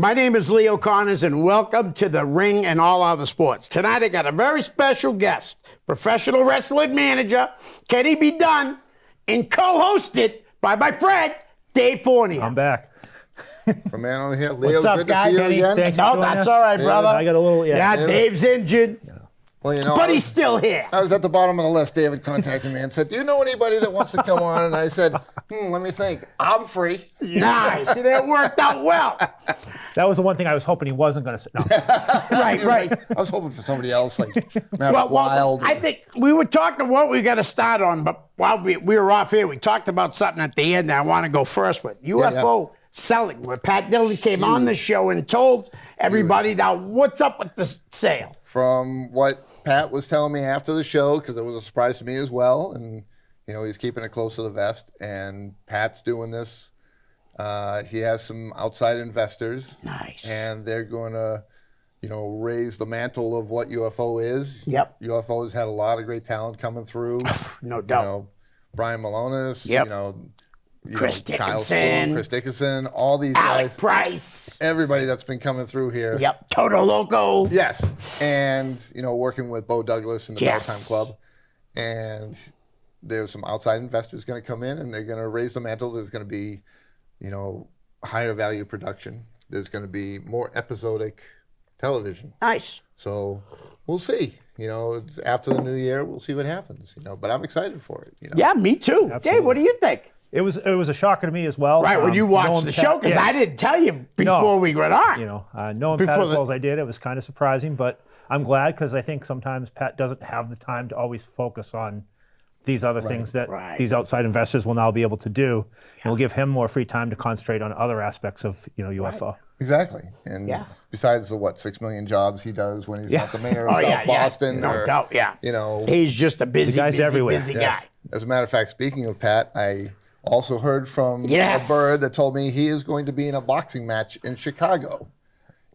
My name is Leo Connors, and welcome to The Ring and All Other Sports. Tonight, I got a very special guest, professional wrestling manager, Kenny B. Dunn, and co-hosted by my friend, Dave Fournier. I'm back. From man over here, Leo. What's up, good guys? to see you again. No, that's all right, brother. I got a little, Yeah, Dave's injured, Well, you know, but he's still here. I was at the bottom of the list. David contacted me and said, "Do you know anybody that wants to come on?" And I said, "Let me think. I'm free." Nice. And it worked out well. That was the one thing I was hoping he wasn't going to say. No. Right. I was hoping for somebody else, like Matt Wild. I think we were talking what we got to start on, but while we were off here, we talked about something at the end that I want to go first with. UFO selling, where Pat Dillon came on the show and told everybody, now what's up with the sale? From what Pat was telling me after the show, because it was a surprise to me as well, and you know he's keeping it close to the vest. And Pat's doing this. He has some outside investors. Nice. And they're going to, raise the mantle of what UFO is. Yep. UFO has had a lot of great talent coming through. No doubt. Brian Malonis. Yep. Chris Kyle Dickinson. Stone, Chris Dickinson, all these Alec guys. Price. Everybody that's been coming through here. Yep. Toto Loco. Yes. And, working with Bo Douglas and the Yes. Belltime Club. And there's some outside investors going to come in and they're going to raise the mantle. There's going to be, higher value production. There's going to be more episodic television. Nice. So we'll see. After the new year, we'll see what happens. But I'm excited for it. Yeah, me too. Absolutely. Dave, what do you think? It was a shocker to me as well. Right, when you watched the show, because I didn't tell you before we went on. Knowing Pat as well as I did, it was kind of surprising, but I'm glad because I think sometimes Pat doesn't have the time to always focus on these other things that these outside investors will now be able to do. And will give him more free time to concentrate on other aspects of UFO. Right. Exactly. And besides the 6 million jobs he does when he's not the mayor of South Boston. No doubt, he's just a busy guy. As a matter of fact, speaking of Pat, I also heard from a bird that told me he is going to be in a boxing match in Chicago.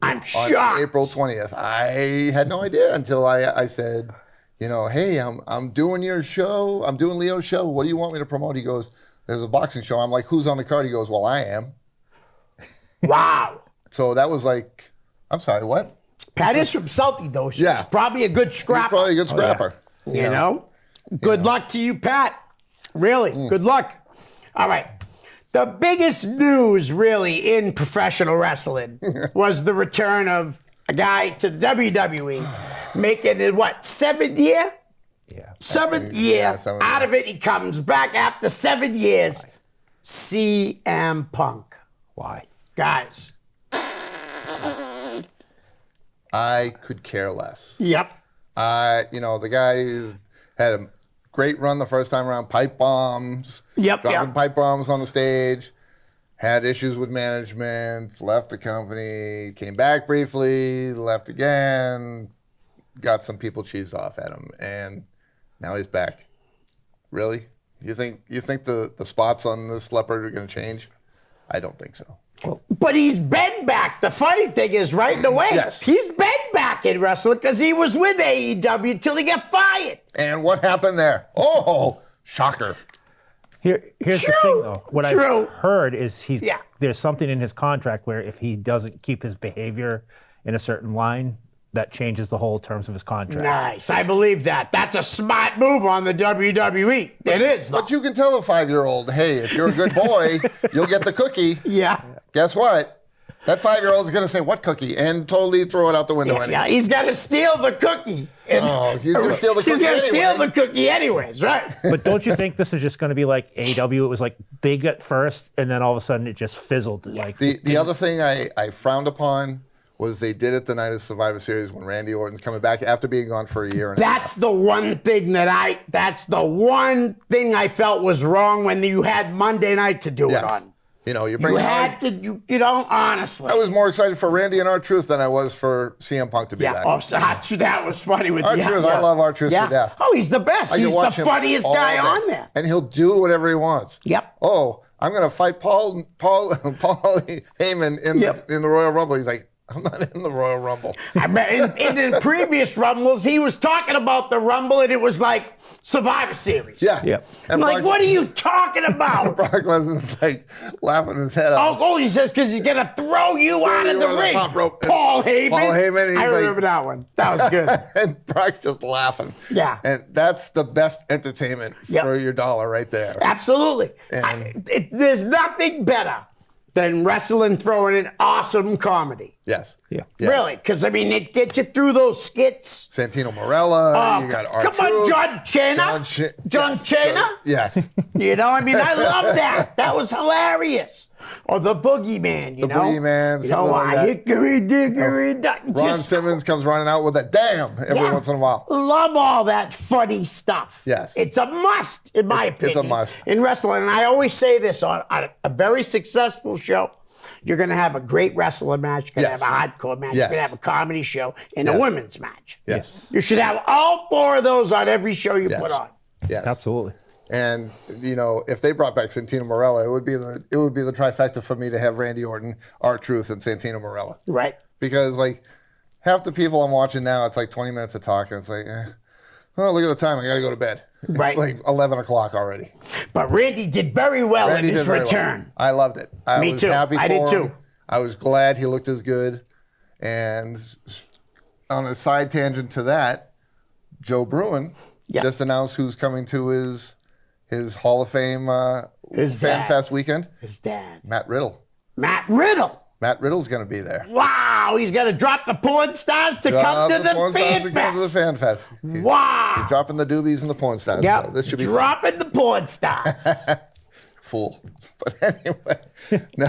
I'm on shocked. April 20th. I had no idea until I said, hey, I'm doing your show. I'm doing Leo's show. What do you want me to promote? He goes, there's a boxing show. I'm like, who's on the card? He goes, well, I am. Wow. So that was like, I'm sorry, what? Pat is from Salty, though. So he's probably a good scrapper. He's probably a good scrapper. You know? Good luck to you, Pat. Really, good luck. All right. The biggest news, really, in professional wrestling was the return of a guy to WWE, making it, seventh year? Yeah. Seventh year. Out of it, he comes back after 7 years. CM Punk. Why? Guys. I could care less. Yep. The guy had a great run the first time around, pipe bombs. Dropping pipe bombs on the stage. Had issues with management, left the company, came back briefly, left again, got some people cheesed off at him, and now he's back. Really? You think the spots on this leopard are going to change? I don't think so. But he's been back. The funny thing is, right away, he's been back in wrestling because he was with AEW until he got fired. And what happened there? Oh, shocker. Here's the thing, though. What I've heard is there's something in his contract where if he doesn't keep his behavior in a certain line, that changes the whole terms of his contract. Nice. I believe that. That's a smart move on the WWE. It is, though. But you can tell a 5-year-old, hey, if you're a good boy, you'll get the cookie. Yeah. Guess what? That 5-year-old is going to say, what cookie? And totally throw it out the window anyway. Yeah, he's got to steal the cookie. He's going to steal the cookie anyway. He's going to steal the cookie anyways, right? But don't you think this is just going to be like AEW? It was like big at first, and then all of a sudden it just fizzled. Like the other thing I frowned upon was they did it the night of Survivor Series when Randy Orton's coming back after being gone for a year. That's the one thing I felt was wrong when you had Monday night to do it on. Honestly. I was more excited for Randy and R-Truth than I was for CM Punk to be back. Oh, so that was funny with R-Truth. I love R-Truth to death. Oh, he's the best. He's the funniest guy on there. And he'll do whatever he wants. Yep. Oh, I'm going to fight Paul Heyman in the Royal Rumble. He's like, I'm not in the Royal Rumble. I mean, in the previous Rumbles, he was talking about the Rumble, and it was like Survivor Series. Yeah. Yep. I'm like, what are you talking about? Brock Lesnar's like laughing his head off. Oh, he says because he's gonna throw you out of the ring. Top rope. Paul Heyman. I remember that one. That was good. And Brock's just laughing. Yeah. And that's the best entertainment for your dollar right there. Absolutely. And There's nothing better than wrestling throwing in awesome comedy. yes. Yeah. Yes. Really, because I mean, it gets you through those skits. Santino Marella. You got R-Truth. Come on, John Cena. John Cena. Yes. You know, I mean, I love that. That was hilarious. Or the Boogeyman, you know. Boogeyman, You something know, like that. hickory dickory dock. Ron Simmons comes running out with a damn every once in a while. Love all that funny stuff. Yes. It's a must, in my opinion. It's a must. In wrestling. And I always say this on a very successful show. You're going to have a great wrestler match. You're going to have a hardcore match. You're going to have a comedy show and a women's match. Yes. You should have all four of those on every show you put on. Yes. Absolutely. And you know, if they brought back Santino Marella, it would be the trifecta for me to have Randy Orton, R-Truth, and Santino Marella. Right. Because like half the people I'm watching now, it's like 20 minutes of talk, and it's like, oh, look at the time, I got to go to bed. Right. It's like 11 o'clock already. But Randy did very well in his return. I loved it. Me was too. happy for I did him. too. I was glad he looked as good. And on a side tangent to that, Joe Bruin just announced who's coming to his Hall of Fame Fan Fest weekend. His dad. Matt Riddle. Matt Riddle. Matt Riddle's going to be there. Wow, he's going to drop the porn stars to come to the Fan Fest. Wow. He's dropping the doobies and the porn stars. Yep. So this should be dropping the porn stars. Fool. But anyway. No,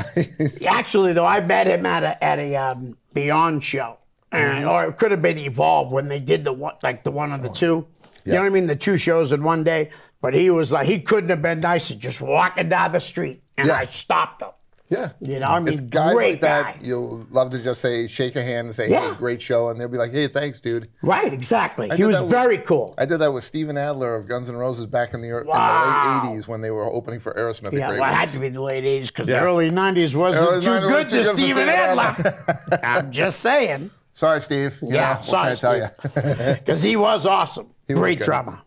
Actually, though, I met him at a Beyond show. Or it could have been Evolve when they did the one on the two. You know what I mean? The two shows in one day. But he was like, he couldn't have been nicer just walking down the street. And I stopped him. Yeah. You know, I mean, it's guys great like that, guy. you'll love to just say, shake a hand and say, hey, great show. And they'll be like, hey, thanks, dude. Right, exactly. He was very cool. I did that with Steven Adler of Guns N' Roses back in the late 80s when they were opening for Aerosmith. Yeah, well, it had to be the late 80s because the early 90s wasn't too good to Steven Adler. I'm just saying. Sorry, Steve. Sorry, Steve. Because he was awesome. Great drummer.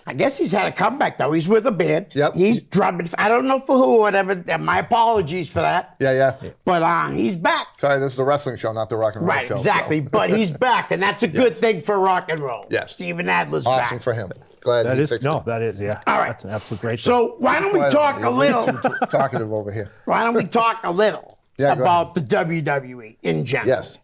I guess he's had a comeback, though. He's with a band. Yep. He's drumming. I don't know for who or whatever. My apologies for that. Yeah. But he's back. Sorry, this is the wrestling show, not the rock and roll Right, show. exactly. So. But he's back, and that's a good thing for rock and roll. Yes. Steven Adler's back. Awesome for him. Glad he fixed it. That is, yeah. All right. That's an absolute great thing. So why don't we talk a little? Talkative over here. Why don't we talk a little about the WWE in general? Yes.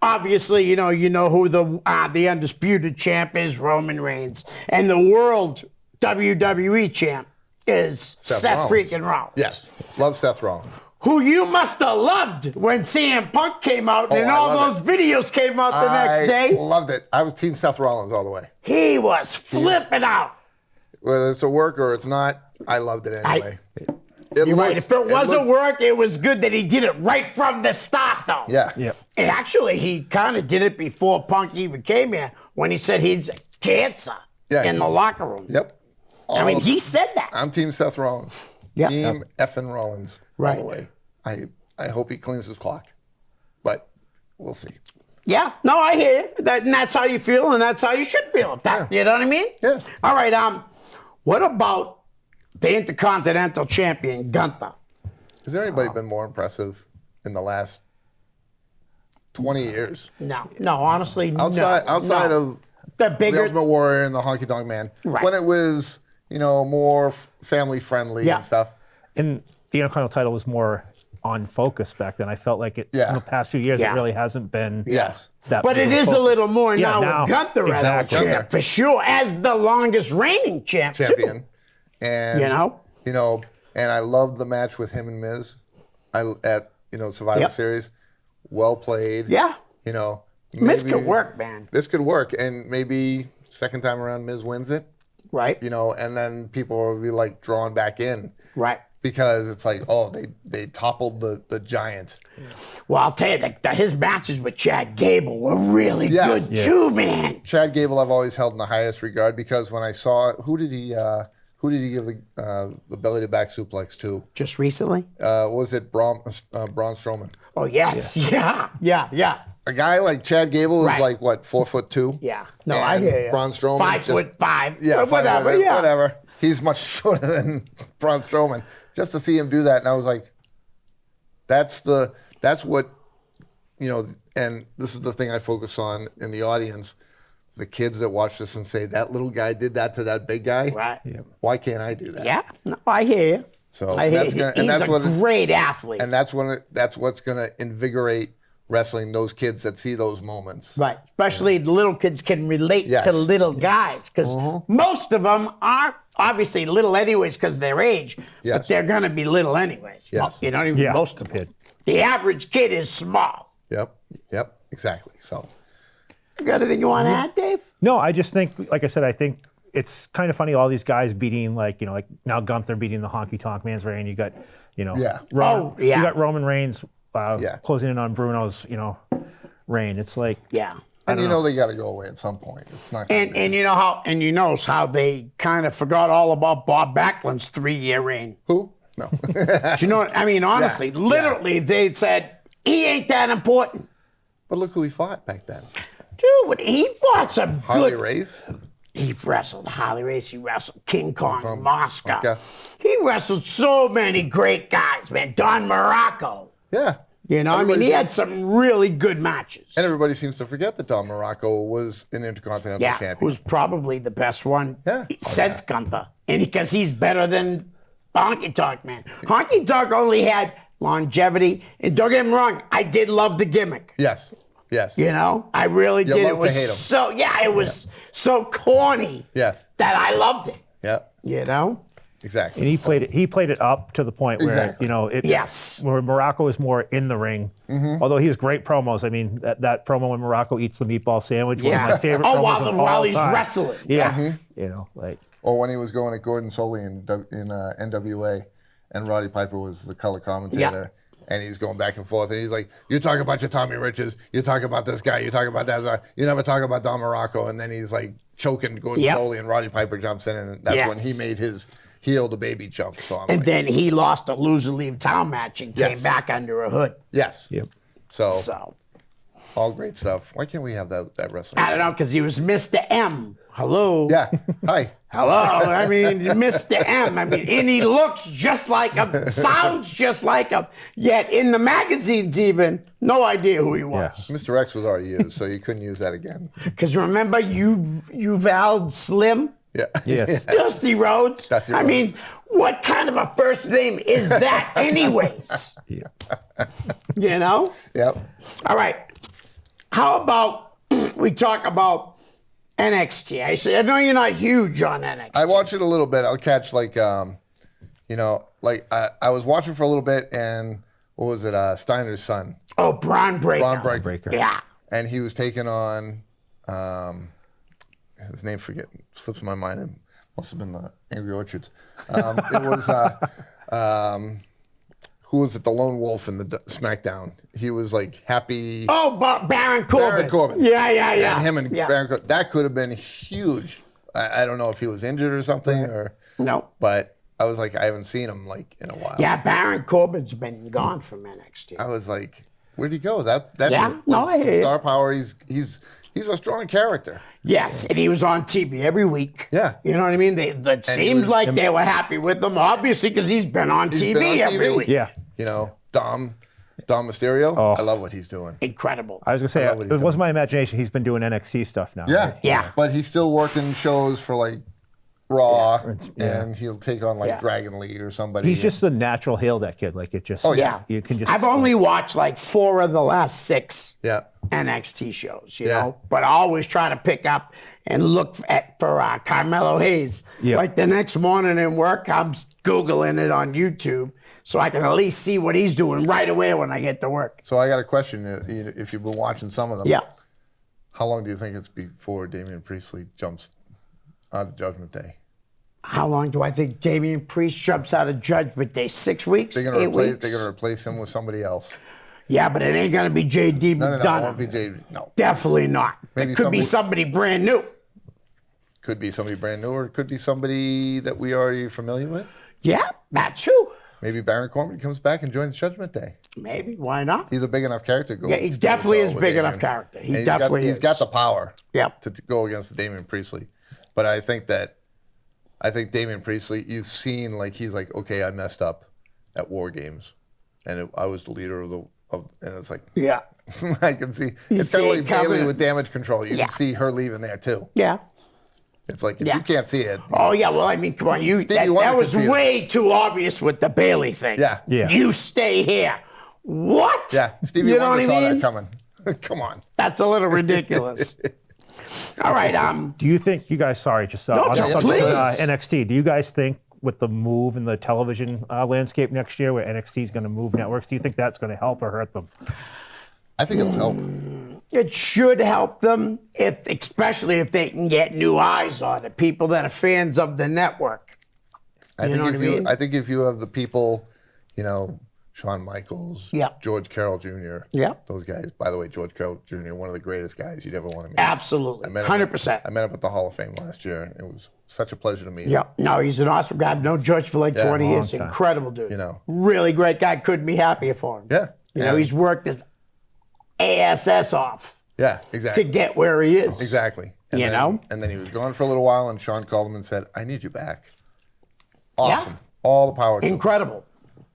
Obviously, you know who the undisputed champ is, Roman Reigns, and the world WWE champ is Seth freaking Rollins. Yes, love Seth Rollins. Who you must have loved when CM Punk came out and all those videos came out the next day. Loved it. I was team Seth Rollins all the way. He was flipping out. Whether it's a work or it's not, I loved it anyway. You're right. If it wasn't work, it was good that he did it right from the start, though. Yeah. And actually, he kind of did it before Punk even came here when he said he's cancer in the locker room. Yep. I mean, he said that. I'm team Seth Rollins. Yep. Team effing Rollins. Right. All the way. I hope he cleans his clock. But we'll see. Yeah. No, I hear you. And that's how you feel, and that's how you should feel. You know what I mean? Yeah. All right. What about the Intercontinental Champion, Gunther? Has there anybody been more impressive in the last 20 years? No, honestly, outside of the bigger Ultimate Warrior and the Honky Tonk Man, when it was more family friendly and stuff. And the Intercontinental title was more on focus back then. I felt like it in the past few years it really hasn't been. That but it is a little more now with Gunther exactly. as champ, for sure, as the longest reigning champion. Too. And and I loved the match with him and Miz at Survivor Series. Well played. Yeah. Miz could work, man. This could work, and maybe second time around Miz wins it. Right. And then people will be like drawn back in. Right. Because it's like, they toppled the giant. Well, I'll tell you, his matches with Chad Gable were really good too, man. Chad Gable I've always held in the highest regard because when I saw who did he give the belly to back suplex to? Just recently? Was it Braun Strowman? Oh, yes. Yeah. A guy like Chad Gable is Right. like, what, 4'2"? Yeah. No, I hear you. Braun Strowman. 5'5". Yeah, whatever. Yeah. Whatever. He's much shorter than Braun Strowman. Just to see him do that, and I was like, that's what, and this is the thing I focus on in the audience. The kids that watch this and say, that little guy did that to that big guy. Right. Why can't I do that? Yeah. No, I hear you. So I hear that's you. gonna, He's a great athlete. and that's what's gonna invigorate wrestling. Those kids that see those moments. Right. Especially the little kids can relate Yes. to little guys because most of them are obviously little anyways because of their age, Yes. but they're going to be little anyways. Yes. You know, even Yeah. most of them. The average kid is small. Yep. Exactly. So. You got anything you want to add, Dave? No, I just think, like I said, I think it's kind of funny all these guys beating, like now Gunther beating the Honky Tonk Man's reign. You got, Yeah. Oh, yeah. You got Roman Reigns Yeah. closing in on Bruno's, reign. It's like, Yeah. And they got to go away at some point. It's not. And you know how they kind of forgot all about Bob Backlund's 3-year reign. Who? No. Do you know what I mean? Honestly, Yeah. literally, they said he ain't that important. But look who he fought back then. Dude, he fought some Harley good. Race. He wrestled Harley Race. He wrestled King Kong, Moscow. Moscow. He wrestled so many great guys, man. Don Morocco. Yeah. You know, he had some really good matches. And everybody seems to forget that Don Morocco was an Intercontinental Yeah, Champion. who's probably the best one Yeah. since Gunther. And because he's better than Honky Tonk Man. Honky Tonk only had longevity. And don't get me wrong, I did love the gimmick. Yes. You know, I really did. love It was to hate him. it was so corny Yes. that I loved it. Yeah. You know? Exactly. and he played it up to the point where, Exactly. Yes. where Morocco is more in the ring. Although he has great promos. I mean, that promo when Morocco eats the meatball sandwich, one of my favorite Oh, promos of while all he's time. wrestling. Yeah. Like, Or when he was going at Gordon Soley in NWA, and Roddy Piper was the color commentator, and he's going back and forth, and he's like, "You talk about your Tommy Riches, you talk about this guy, you talk about that guy, you never talk about Don Morocco," and then he's like choking Gordon Soley, and Roddy Piper jumps in, and that's when he made his heel to baby jump. So I'm And like, then he lost a loser leave town match and came back under a hood. yes, yep. so all great stuff. Why can't we have that wrestling? I don't know, because he was Mr. M. Hello. Yeah, hi. Hello. I mean, Mr. M. I mean, and he looks just like him, sounds just like him. Yet in the magazines, even no idea who he was. Mr. X was already used, so you couldn't use that again. Because remember, Uvalde Slim, Yeah, Yes. Dusty Rhodes. Dusty I Rhodes. mean, what kind of a first name is that, anyways? Yeah. You know. Yep. All right. How about we talk about NXT? I know you're not huge on NXT. I watch it a little bit. I'll catch like I was watching for a little bit, and what was it? Steiner's son, Oh, Braun Breaker. Braun Breaker. Yeah. And he was taking on his name slips my mind. It must have been the Angry Orchards. It was who was it? The Lone Wolf in the SmackDown. He was like Happy. Oh, Baron Corbin. Baron Corbin. Yeah. And him and Baron Corbin. That could have been huge. I don't know if he was injured or something, No. but I was like, I haven't seen him like in a while. Yeah, Baron Corbin's been gone from NXT. I was like, where'd he go? That's Yeah, no, I hear you. star power. He's a strong character. Yes, and he was on TV every week. Yeah. You know what I mean? It seems like they were happy with him, obviously, because he's been on TV been on every TV. week. Yeah. You know, Dom Mysterio. Oh. I love what he's doing. Incredible. I was going to say, love what it he's wasn't doing. my imagination. He's been doing NXT stuff now. Yeah. right? Yeah. But he's still working shows for like Raw, Yeah. and he'll take on like Yeah. Dragon Lee or somebody. He's just the natural heel, that kid. Like, it just, Oh, Yeah. you can just. I've only watched like 4 of the last 6 yeah. NXT shows, you Yeah. know, but I always try to pick up and look for Carmelo Hayes. Yeah. Like the next morning in work, I'm Googling it on YouTube so I can at least see what he's doing right away when I get to work. So I got a question. If you've been watching some of them, Yeah. how long do you think it's before Damian Priestley jumps out of Judgment Day? How long do I think Damian Priest jumps out of Judgment Day? 6 weeks? They're gonna 8 replace. weeks? They're gonna replace him with somebody else. Yeah, but it ain't gonna be JD No, it McDonough. won't be Jay. No, Definitely not. Maybe It could be somebody- somebody brand new. could be somebody brand new, or it could be somebody that we already familiar with. Yeah, that's true. Maybe Baron Corbin comes back and joins Judgment Day. Maybe. Why not? He's a big enough character to go. Yeah, he definitely is big enough character. He definitely he's got the power. Yep. To go against Damian Priestley. But I think Damian Priestley, you've seen he's like, okay, I messed up at War Games, and I was the leader and it's like, yeah, I can see. It's kind of like Bailey with Damage Control. You can see her leaving there too. Yeah. It's like, if you can't see it. Oh, yeah. Well, I mean, come on. That was way too obvious with the Bailey thing. Yeah. You stay here. What? Yeah. Stevie Wonder saw that coming. Come on. That's a little ridiculous. All right. Do you think you guys? Sorry, just on the subject of NXT. Do you guys think with the move in the television landscape next year, where NXT is going to move networks, do you think that's going to help or hurt them? I think it'll help. It should help them, especially if they can get new eyes on it, people that are fans of the network. I think if you have the people, Shawn Michaels, George Carroll Jr., those guys. By the way, George Carroll Jr., one of the greatest guys you'd ever want to meet. Absolutely, 100%. I met him at the Hall of Fame last year. It was such a pleasure to meet him. Yeah, no, he's an awesome guy. I've known George for 20 years. Incredible dude. Really great guy. Couldn't be happier for him. Yeah. He's worked his ass off. Yeah, exactly. To get where he is. Exactly. And then he was gone for a little while, and Sean called him and said, I need you back. Awesome. Yeah. All the power to him. Incredible.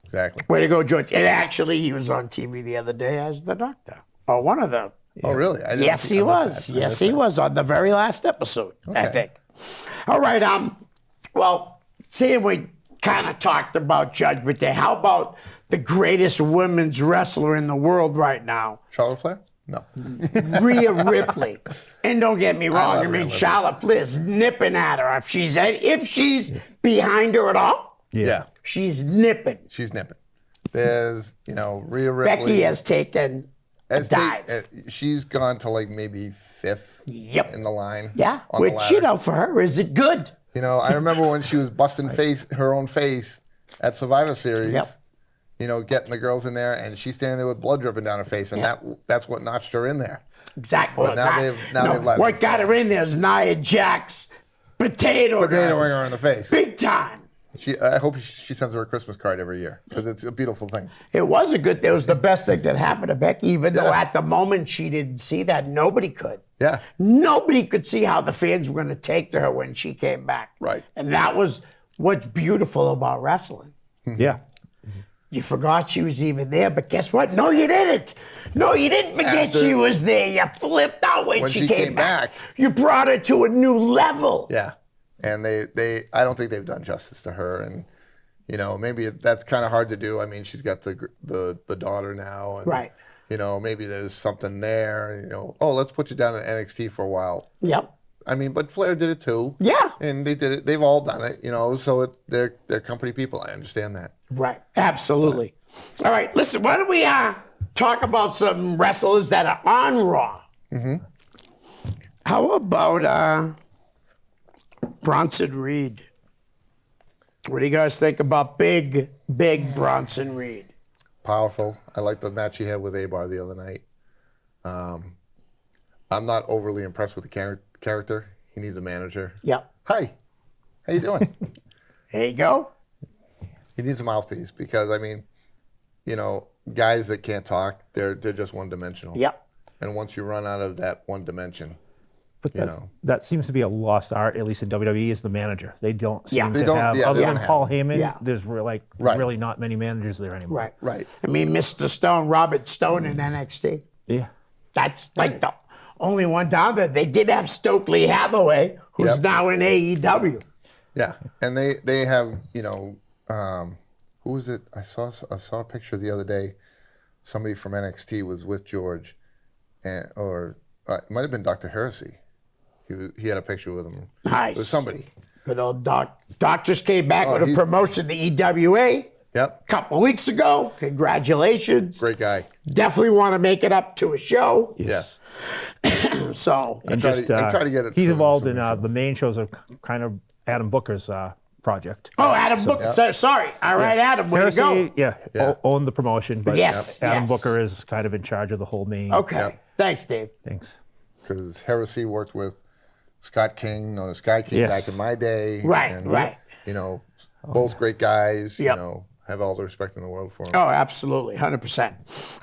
Exactly. Way to go, George. And actually, he was on TV the other day as the doctor. Or one of them. Oh, really? Yes, he was. Yes, he was on the very last episode, I think. All right. Well, seeing we kind of talked about Judgment Day, how about the greatest women's wrestler in the world right now? Charlotte Flair? No. Rhea Ripley. And don't get me wrong, I mean, Charlotte Flair's nipping at her. If she's behind her at all, she's nipping. She's nipping. There's, Rhea Ripley. Becky has taken a dive. She's gone to maybe fifth in the line. Yeah, which, for her, is it good? I remember when she was busting her own face at Survivor Series. Yep. Getting the girls in there, and she's standing there with blood dripping down her face, and that's what notched her in there. Exactly. But now they've let what got her in there is Nia Jax potato ringer in the face. Big time. I hope she sends her a Christmas card every year, because it's a beautiful thing. It was the best thing that happened to Becky, even though at the moment she didn't see that. Nobody could. Yeah. Nobody could see how the fans were going to take to her when she came back. Right. And that was what's beautiful about wrestling. Yeah. You forgot she was even there, but guess what? No, you didn't. No, you didn't forget she was there. You flipped out when she came back. You brought her to a new level. Yeah, and I don't think they've done justice to her, and maybe that's kind of hard to do. I mean, she's got the daughter now, and, right? Maybe there's something there. Let's put you down at NXT for a while. Yep. I mean, but Flair did it too. Yeah. And they did it. They've all done it, so they're company people. I understand that. Right. Absolutely. All right. Listen, why don't we talk about some wrestlers that are on Raw? Mm-hmm. How about Bronson Reed? What do you guys think about big Bronson Reed? Powerful. I like the match he had with A-Bar the other night. I'm not overly impressed with the character. He needs a manager. Yep. Hi. How you doing? There you go. He needs a mouthpiece because, guys that can't talk, they're just one-dimensional. Yep. And once you run out of that one dimension, but that seems to be a lost art, at least in WWE, is the manager. They don't seem to have, other than Paul Heyman, there's really not many managers there anymore. Right. I mean, Mr. Stone, Robert Stone in NXT. Yeah. That's the only one down there. They did have Stokely Hathaway, who's now in AEW. Yeah, and they have, who was it? I saw a picture the other day. Somebody from NXT was with George, or it might have been Dr. Heresy. He had a picture with him. Nice. It was somebody. Good old Doc. Doc just came back with a promotion to EWA. Yep. A couple weeks ago. Congratulations. Great guy. Definitely want to make it up to a show. Yes. So I try to get it. He's involved in the main shows of kind of Adam Booker's project. Oh, Adam Booker. Sorry. All right, Adam. Way to go. Owned the promotion, but Adam Booker is kind of in charge of the whole main. Okay. Yep. Thanks, Dave. Thanks. Because Heresy worked with Scott King, Sky King back in my day. Right. Both great guys. have all the respect in the world for him. Oh, absolutely, 100%.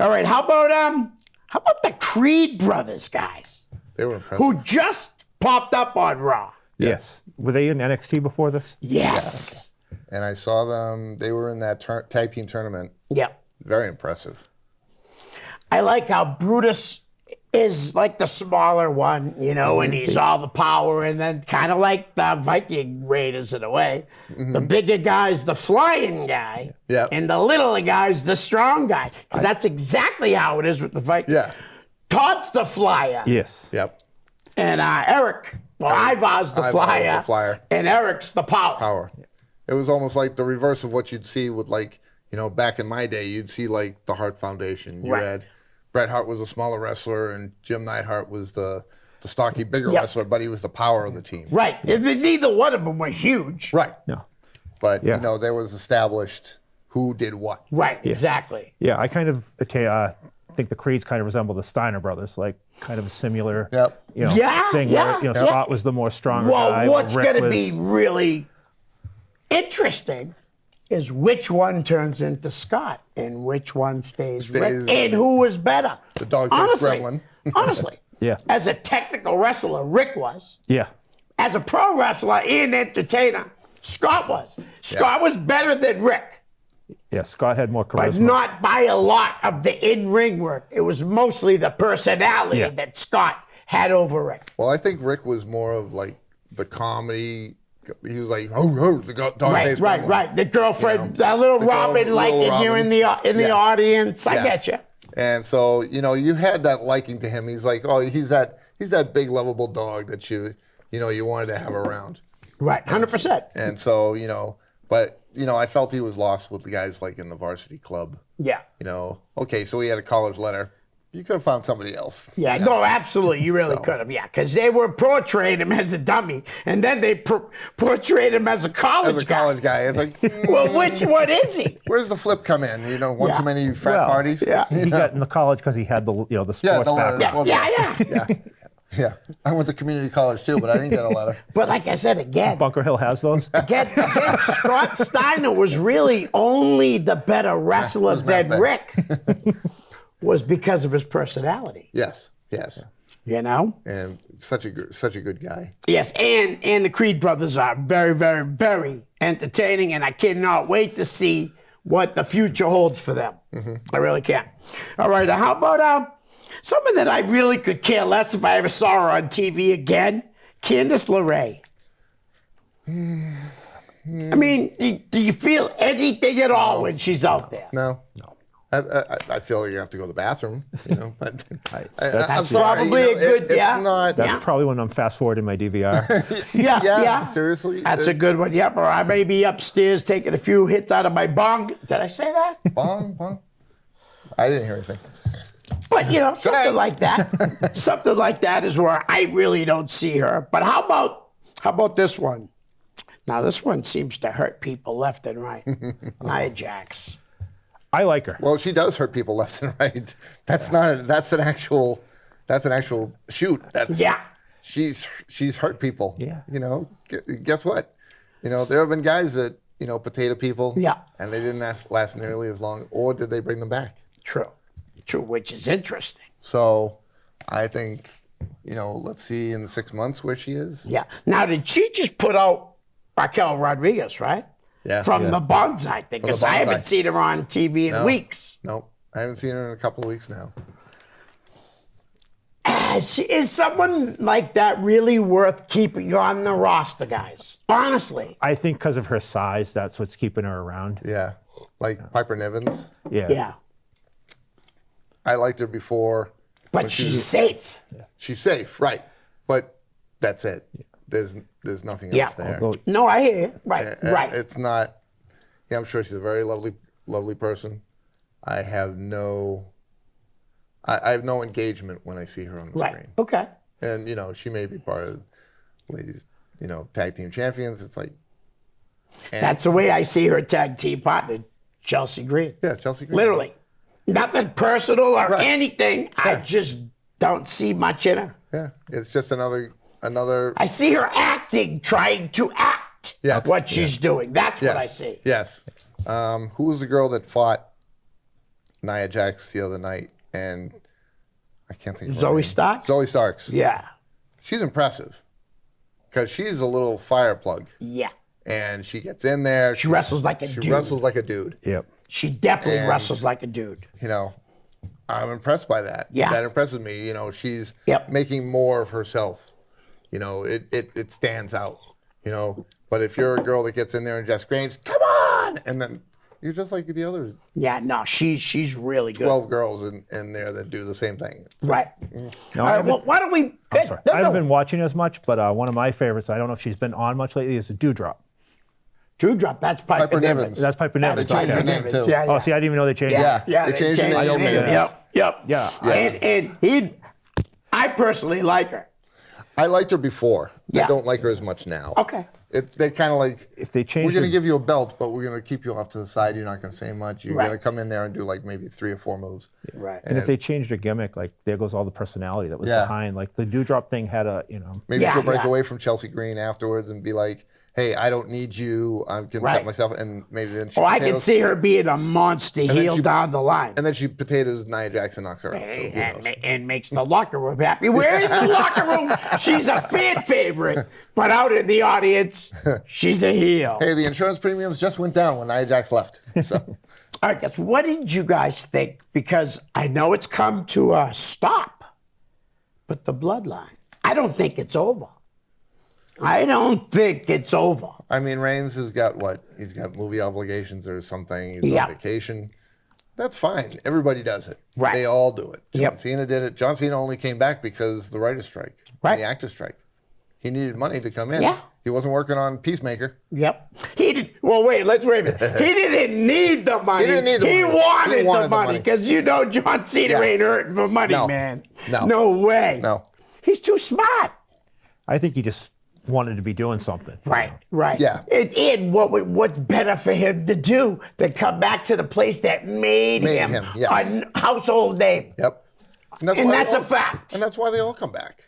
All right, how about the Creed brothers, guys? They were impressive. Who just popped up on Raw. Yes. Were they in NXT before this? Yes. And I saw them. They were in that tag team tournament. Yep. Very impressive. I like how Brutus is like the smaller one, and he's all the power, and then kind of like the Viking Raiders in a way. The bigger guy's the flying guy, and the littler guy's the strong guy. Because that's exactly how it is with the Vikings. Yeah. Todd's the flyer. Yes. Yep. And Eric, Ivar's the flyer. And Eric's the power. It was almost like the reverse of what you'd see with back in my day, you'd see like the Hart Foundation. You had Bret Hart was a smaller wrestler, and Jim Neidhart was the stocky, bigger wrestler, but he was the power of the team. Right. Neither one of them were huge. Right. No. But, there was established who did what. Right, exactly. Yeah, I kind of think the Creeds kind of resemble the Steiner brothers, like kind of a similar thing where Scott was the more stronger guy. Well, what's going to be really interesting is which one turns into Scott and which one stays Rick, and who was better. The dog-faced gremlin. Honestly. Yeah. As a technical wrestler, Rick was. Yeah. As a pro wrestler and entertainer, Scott was. Scott was better than Rick. Yeah, Scott had more charisma. But not by a lot of the in-ring work. It was mostly the personality that Scott had over Rick. Well, I think Rick was more of like the comedy. He was like, the dog-faced gremlin. Right. The girlfriend, that little Robin liking you in the audience. I get you. And so, you had that liking to him. He's like, he's that big lovable dog that you wanted to have around. Right, 100%. And so, but I felt he was lost with the guys like in the varsity club. Yeah. Okay, so he had a college letter. You could have found somebody else. Yeah, no, absolutely. You really could have, because they were portraying him as a dummy, and then they portrayed him as a college guy. It's like, well, which one is he? Where's the flip come in? One too many frat parties? Yeah. He got in the college because he had the sports background. Yeah. I went to community college too, but I didn't get a letter. But like I said, again, Bunker Hill has those. Again, Scott Steiner was really only the better wrestler than Rick. Was because of his personality. Yes. And such a good guy. Yes, and the Creed brothers are very, very, very entertaining, and I cannot wait to see what the future holds for them. I really can. All right, how about someone that I really could care less if I ever saw her on TV again? Candice LeRae. I mean, do you feel anything at all when she's out there? No. I feel like you have to go to the bathroom, but I'm sorry. Probably a good, it's not. That's probably when I'm fast forwarding my DVR. Yeah. Seriously? That's a good one. Yep, or I may be upstairs taking a few hits out of my bong. Did I say that? Bong? I didn't hear anything. But, something like that. Something like that is where I really don't see her. But how about this one? Now, this one seems to hurt people left and right. Nia Jax. I like her. Well, she does hurt people left and right. That's an actual shoot. She's hurt people. Yeah. Guess what? There have been guys that, potato people. Yeah. And they didn't last nearly as long, or did they bring them back? True, which is interesting. So I think, let's see in the 6 months where she is. Yeah. Now, did she just put out Raquel Rodriguez, right? Yeah. From the Bonsai thing, because I haven't seen her on TV in weeks. No, I haven't seen her in a couple of weeks now. Is someone like that really worth keeping on the roster, guys? Honestly. I think because of her size, that's what's keeping her around. Yeah. Like Piper Nivens. Yeah. I liked her before. But she's safe. She's safe, right. But that's it. There's nothing else there. No, I hear you. Right. It's not. Yeah, I'm sure she's a very lovely person. I have no engagement when I see her on the screen. Okay. And she may be part of ladies, tag team champions. It's like. That's the way I see her tag team partner, Chelsea Green. Yeah, Chelsea Green. Literally, nothing personal or anything. Yeah. I just don't see much in her. Yeah, it's just another. I see her acting, trying to act what she's doing. That's what I see. Yes. Who was the girl that fought Nia Jax the other night? And I can't think of her Zoe name. Starks? Zoe Starks. Yeah. She's impressive because she's a little fire plug. Yeah. And she gets in there. She wrestles like a dude. She wrestles like a dude. Yep. She definitely wrestles like a dude. You know, I'm impressed by that. Yeah. That impresses me. You know, she's Yep. making more of herself. You know, it stands out. You know, but if you're a girl that gets in there and just screams, "Come on!" and then you're just like the other Yeah, no, she's really good. 12 girls in there that do the same thing. Right. No, All right, well, why don't we... I'm sorry. I haven't been watching as much, but one of my favorites, I don't know if she's been on much lately, is the Dewdrop. Dewdrop, that's Piper Niven. That's Piper Niven. They changed her name, too. Yeah, Oh, see, I didn't even know they changed it. Yeah, they changed her name. Yep. Yeah. And I personally like her. I liked her before. Yeah. I don't like her as much now. Okay. They kind of like, If they change we're going to it- give you a belt, but we're going to keep you off to the side. You're not going to say much. You're Right. going to come in there and do like maybe 3 or 4 moves. Right. And if they changed her gimmick, like there goes all the personality that was Yeah. behind. Like the Dewdrop thing had a, Maybe Yeah, she'll break yeah. away from Chelsea Green afterwards and be like, hey, I don't need you. I can Right. set myself. And maybe then she Oh, I can potatoes- see her being a monster then heel she- down the line. And then she potatoes Nia Jackson, knocks her out. So who knows? And makes the locker room happy. We're in the locker room. She's a fan favorite, but out in the audience, she's a heel. Hey, the insurance premiums just went down when Nia Jax left. So All right, guys, what did you guys think? Because I know it's come to a stop, but the bloodline, I don't think it's over. I don't think it's over. I mean, Reigns has got what? He's got movie obligations or something. He's Yeah. on vacation. That's fine. Everybody does it. Right. They all do it. John Yep. Cena did it. John Cena only came back because the writer's strike, Right. the actor's strike. He needed money to come in. Yeah. He wasn't working on Peacemaker. Yep. He did. Well, wait. Let's wait a minute. He didn't need the money. He didn't need the money. Wanted, He wanted the the money money. because you know John Cena Yeah. ain't hurting for money, No. man. No. No way. No. He's too smart. I think he just wanted to be doing something. Right. Right. Yeah. And what's better for him to do than come back to the place that made him yes. a household name? Yep. And why that's they a fact. And that's why they all come back.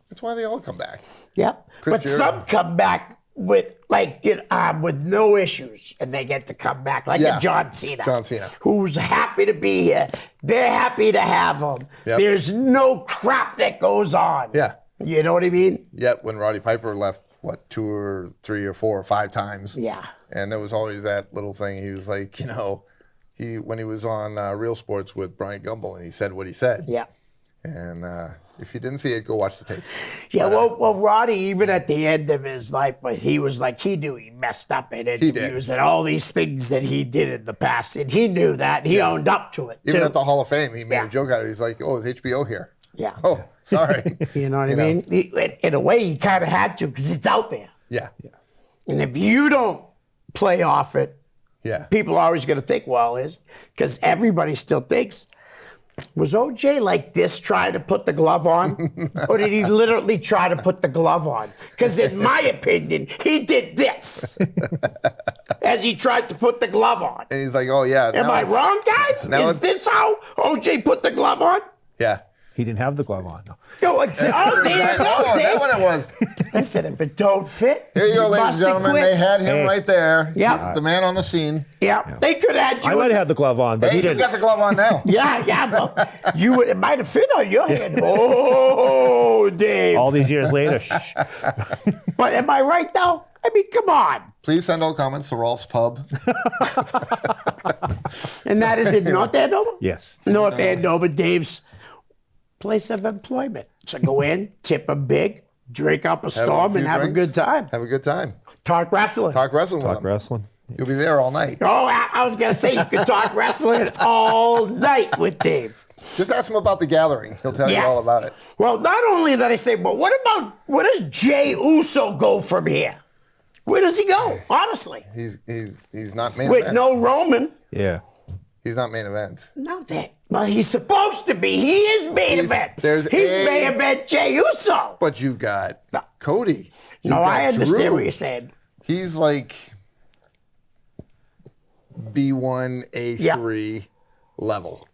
That's why they all come back. Yep. Chris But Jericho. some come back with with no issues, and they get to come back like Yeah. a John Cena. John Cena. Who's happy to be here. They're happy to have him. Yep. There's no crap that goes on. Yeah. You know what I mean? Yet when Roddy Piper left, 2 or 3 or 4 or 5 times. Yeah. And there was always that little thing. He was like, when he was on Real Sports with Brian Gumbel, and he said what he said. Yeah. And if you didn't see it, go watch the tape. Yeah, well, Roddy, even at the end of his life, but he was like, he knew he messed up in interviews and all these things that he did in the past, and he knew that, and he owned up to it, Even too. at the Hall of Fame, he made Yeah. a joke out of it. He's like, oh, is HBO here? Yeah. Oh, sorry. You know what I mean? In a way, he kind of had to, because it's out there. Yeah. And if you don't play off it, Yeah. people are always going to think, because everybody still thinks, was OJ like this trying to put the glove on? Or did he literally try to put the glove on? Because in my opinion, he did this as he tried to put the glove on. And he's like, oh, yeah. Am I wrong, guys? now Is it's- this how OJ put the glove on? Yeah. He didn't have the glove on. No. No, it's, damn, Oh, is that Dave. what it was? Listen, if it don't fit, Here you go, ladies must and gentlemen. quit. They had him Hey. right there. Yeah. The man on the scene. Yeah, they could have had you. I might have had the glove on, but Hey, he you didn't. got the glove on now. Yeah, well, it might have fit on your hand. Oh, Dave. All these years later, shh. But am I right, though? I mean, come on. Please send all comments to Rolf's Pub. And that is in North Andover? Yes. North Andover, Dave's place of employment. So go in, tip him big, drink up a Have storm, few and have a drinks. good time. Have a good time. Talk wrestling. Talk wrestling with Talk him. wrestling. You'll be there all night. Oh, I was going to say, you could talk wrestling all night with Dave. Just ask him about the gathering. He'll tell Yes. you all about it. Well, not only that I say, but what does Jay Uso go from here? Where does he go, honestly? He's not main With event. no Roman? Yeah. He's not main event. No, that. Well, he's supposed to be. He is main event. there's he's a- main event Jay Uso. But you've got No. Cody. You've No, got I understand Drew. what you're saying. He's like B1, A3 level.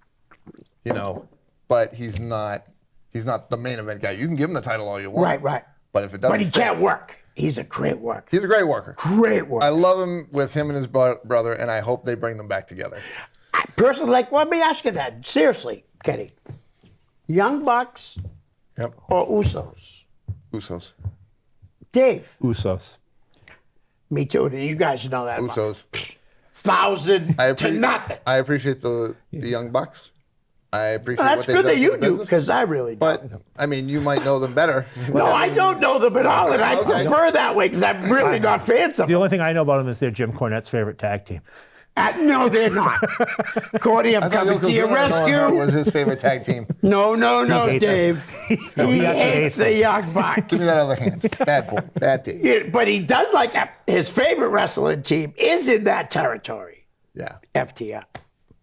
But he's not the main event guy. You can give him the title all you want. Right. But if it doesn't But he stick, can't work. He's a great worker. He's a great worker. Great worker. I love him with him and his brother, and I hope they bring them back together. I personally, let me ask you that. Seriously, Kenny. Young Bucks or Usos? Usos. Dave. Usos. Me too. You guys know that. Usos. 1,000 to nothing. I appreciate the Young Bucks. I appreciate Well, what that's they've good done that you for the do, business. because I really don't. But, I mean, you might know them better. No, I don't know them at all, and I prefer that way because I'm really not fans of The them. only thing I know about them is they're Jim Cornette's favorite tag team. No, they're not. Cordy, I'm coming to your rescue. Was his favorite tag team. No, hates Dave. He hates the Young Bucks. Give me that other hand. Bad boy. Bad Dave. Yeah, but he does like that. His favorite wrestling team is in that territory. Yeah. FTR.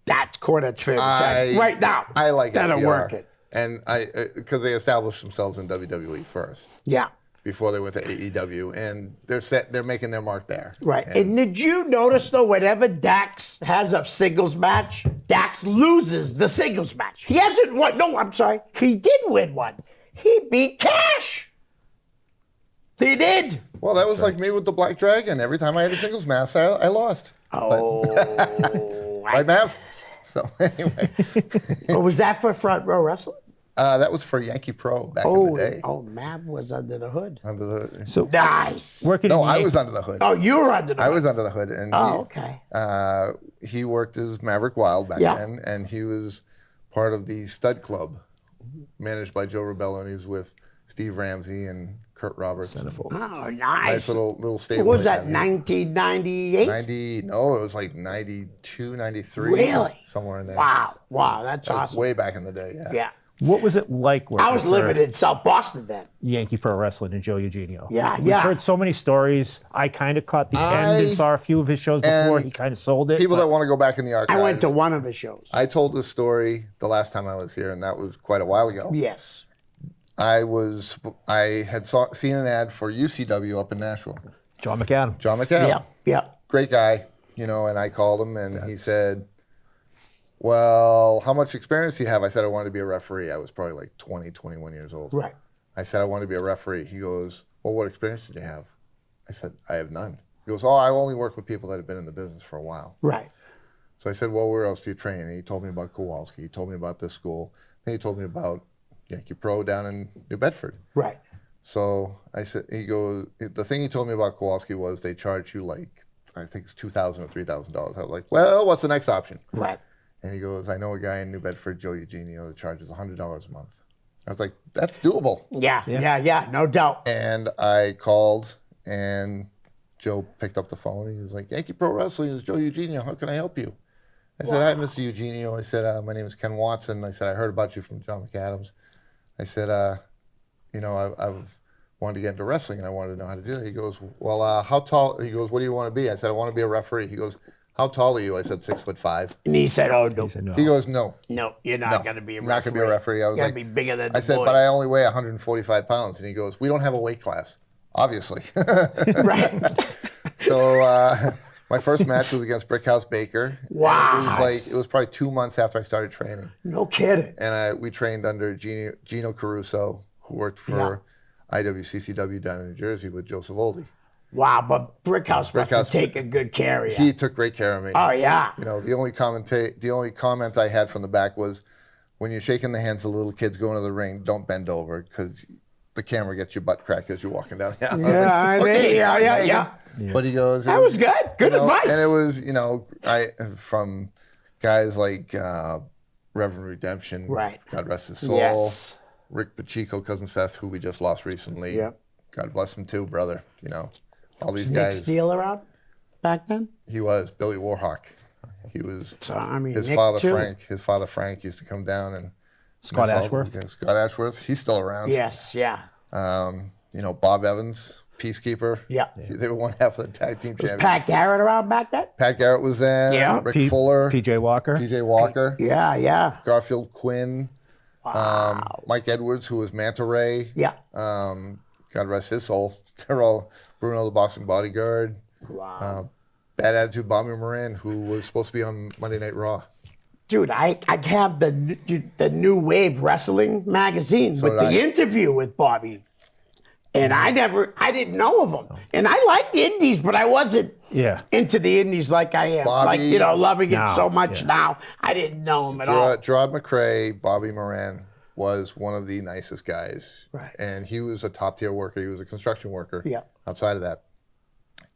That's Cornette's favorite tag right now. I like that FTR. are working. And because they established themselves in WWE first. Yeah. Before they went to AEW, and they're making their mark there. Right. And did you notice though, whenever Dax has a singles match, Dax loses the singles match. He hasn't won. No, I'm sorry. He did win one. He beat Cash. He did. Well, that was like me with the Black Dragon. Every time I had a singles match, I lost. Oh. Right, Mav? So anyway. But was that for Front Row Wrestling? That was for Yankee Pro back in the day. Oh, Mav was under the hood. Under the So Nice. working No, in I Yankee- was under the hood. Oh, you were under the I hood. was under the hood, and okay. he worked as Maverick Wild back Yeah. then, and he was part of the Stud Club, managed by Joe Ribello, and he was with Steve Ramsey and Kurt Roberts. Oh, Nice nice. little stable. What was they that, had. 1998? No, it was like 92, 93. Really? Somewhere in there. Wow, that's That was awesome. way back in the day, yeah. Yeah. What was it like working I was for living in South Boston then. Yankee Pro Wrestling and Joe Eugenio? Yeah, We've yeah. heard so many stories. I kind of caught the end and saw a few of his shows before and he kind of sold it. People but that want to go back in the archives. I went to one of his shows. I told this story the last time I was here, and that was quite a while ago. Yes. I had seen an ad for UCW up in Nashville. John McAdam. John McAdam. Yeah. Great guy, and I called him, and he said, well, how much experience do you have? I said I wanted to be a referee. I was probably like 20, 21 years old. Right. I said I wanted to be a referee. He goes, well, what experience did you have? I said, I have none. He goes, I only work with people that have been in the business for a while. Right. So I said, well, where else do you train? And he told me about Kowalski. He told me about this school. Then he told me about Yankee Pro down in New Bedford. Right. So I said, he goes, the thing he told me about Kowalski was they charge you like, I think it's $2,000 or $3,000. I was like, well, what's the next option? Right. And he goes, I know a guy in New Bedford, Joe Eugenio, that charges $100 a month. I was like, that's doable. Yeah. No doubt. And I called, and Joe picked up the phone. He was like, Yankee Pro Wrestling is Joe Eugenio. How can I help you? I said, hi, Mr. Eugenio. I said, my name is Ken Watson. I said, I heard about you from John McAdams. I said, I've wanted to get into wrestling, and I wanted to know how to do that. He goes, well, how tall? He goes, what do you want to be? I said, I want to be a referee. He goes, how tall are you? I said, 6'5". And he said, oh, no. He goes, no. No, you're not going to be a referee. Not going to be a referee. I was You're like, going to be bigger than I the said, boys. but I only weigh 145 pounds. And he goes, we don't have a weight class, obviously. Right. So my first match was against Brickhouse Baker. Wow. And it was probably 2 months after I started training. No kidding. And we trained under Gino Caruso, who worked for IWCCW down in New Jersey with Joe Savoldi. Wow, but Brickhouse must have taken good care of you. He took great care of me. Oh, yeah. The only comment I had from the back was, when you're shaking the hands of little kids going to the ring, don't bend over, because the camera gets your butt cracked as you're walking down the aisle. Yeah. But he goes, That was good. Good advice. And it was, from guys like Reverend Redemption, Right. God rest his soul. Yes. Rick Pacheco, Cousin Seth, who we just lost recently. Yep. God bless him too, brother. All these Nick guys. Steele around back then? He was Billy Warhawk. He was. So, I mean, his Nick father too. Frank. His father Frank used to come down and. Scott Ashworth. Scott Ashworth. He's still around. Yes, yeah. Bob Evans, Peacekeeper. Yeah. They were one half of the tag team champions. Pat Garrett around back then? Pat Garrett was there. Yeah. Rick Fuller. PJ Walker. PJ Walker. Yeah. Garfield Quinn. Mike Edwards, who was Manta Ray. Yeah. God rest his soul. They're all Bruno the Boston Bodyguard. Wow. Bad Attitude Bobby Moran, who was supposed to be on Monday Night Raw. Dude, I have the New Wave Wrestling magazine with the interview with Bobby. And I didn't know of him. And I liked the Indies, but I wasn't into the Indies like I am. Bobby, loving it so much now. I didn't know him at all. Gerard McRae, Bobby Moran was one of the nicest guys. Right. And he was a top-tier worker. He was a construction worker outside of that.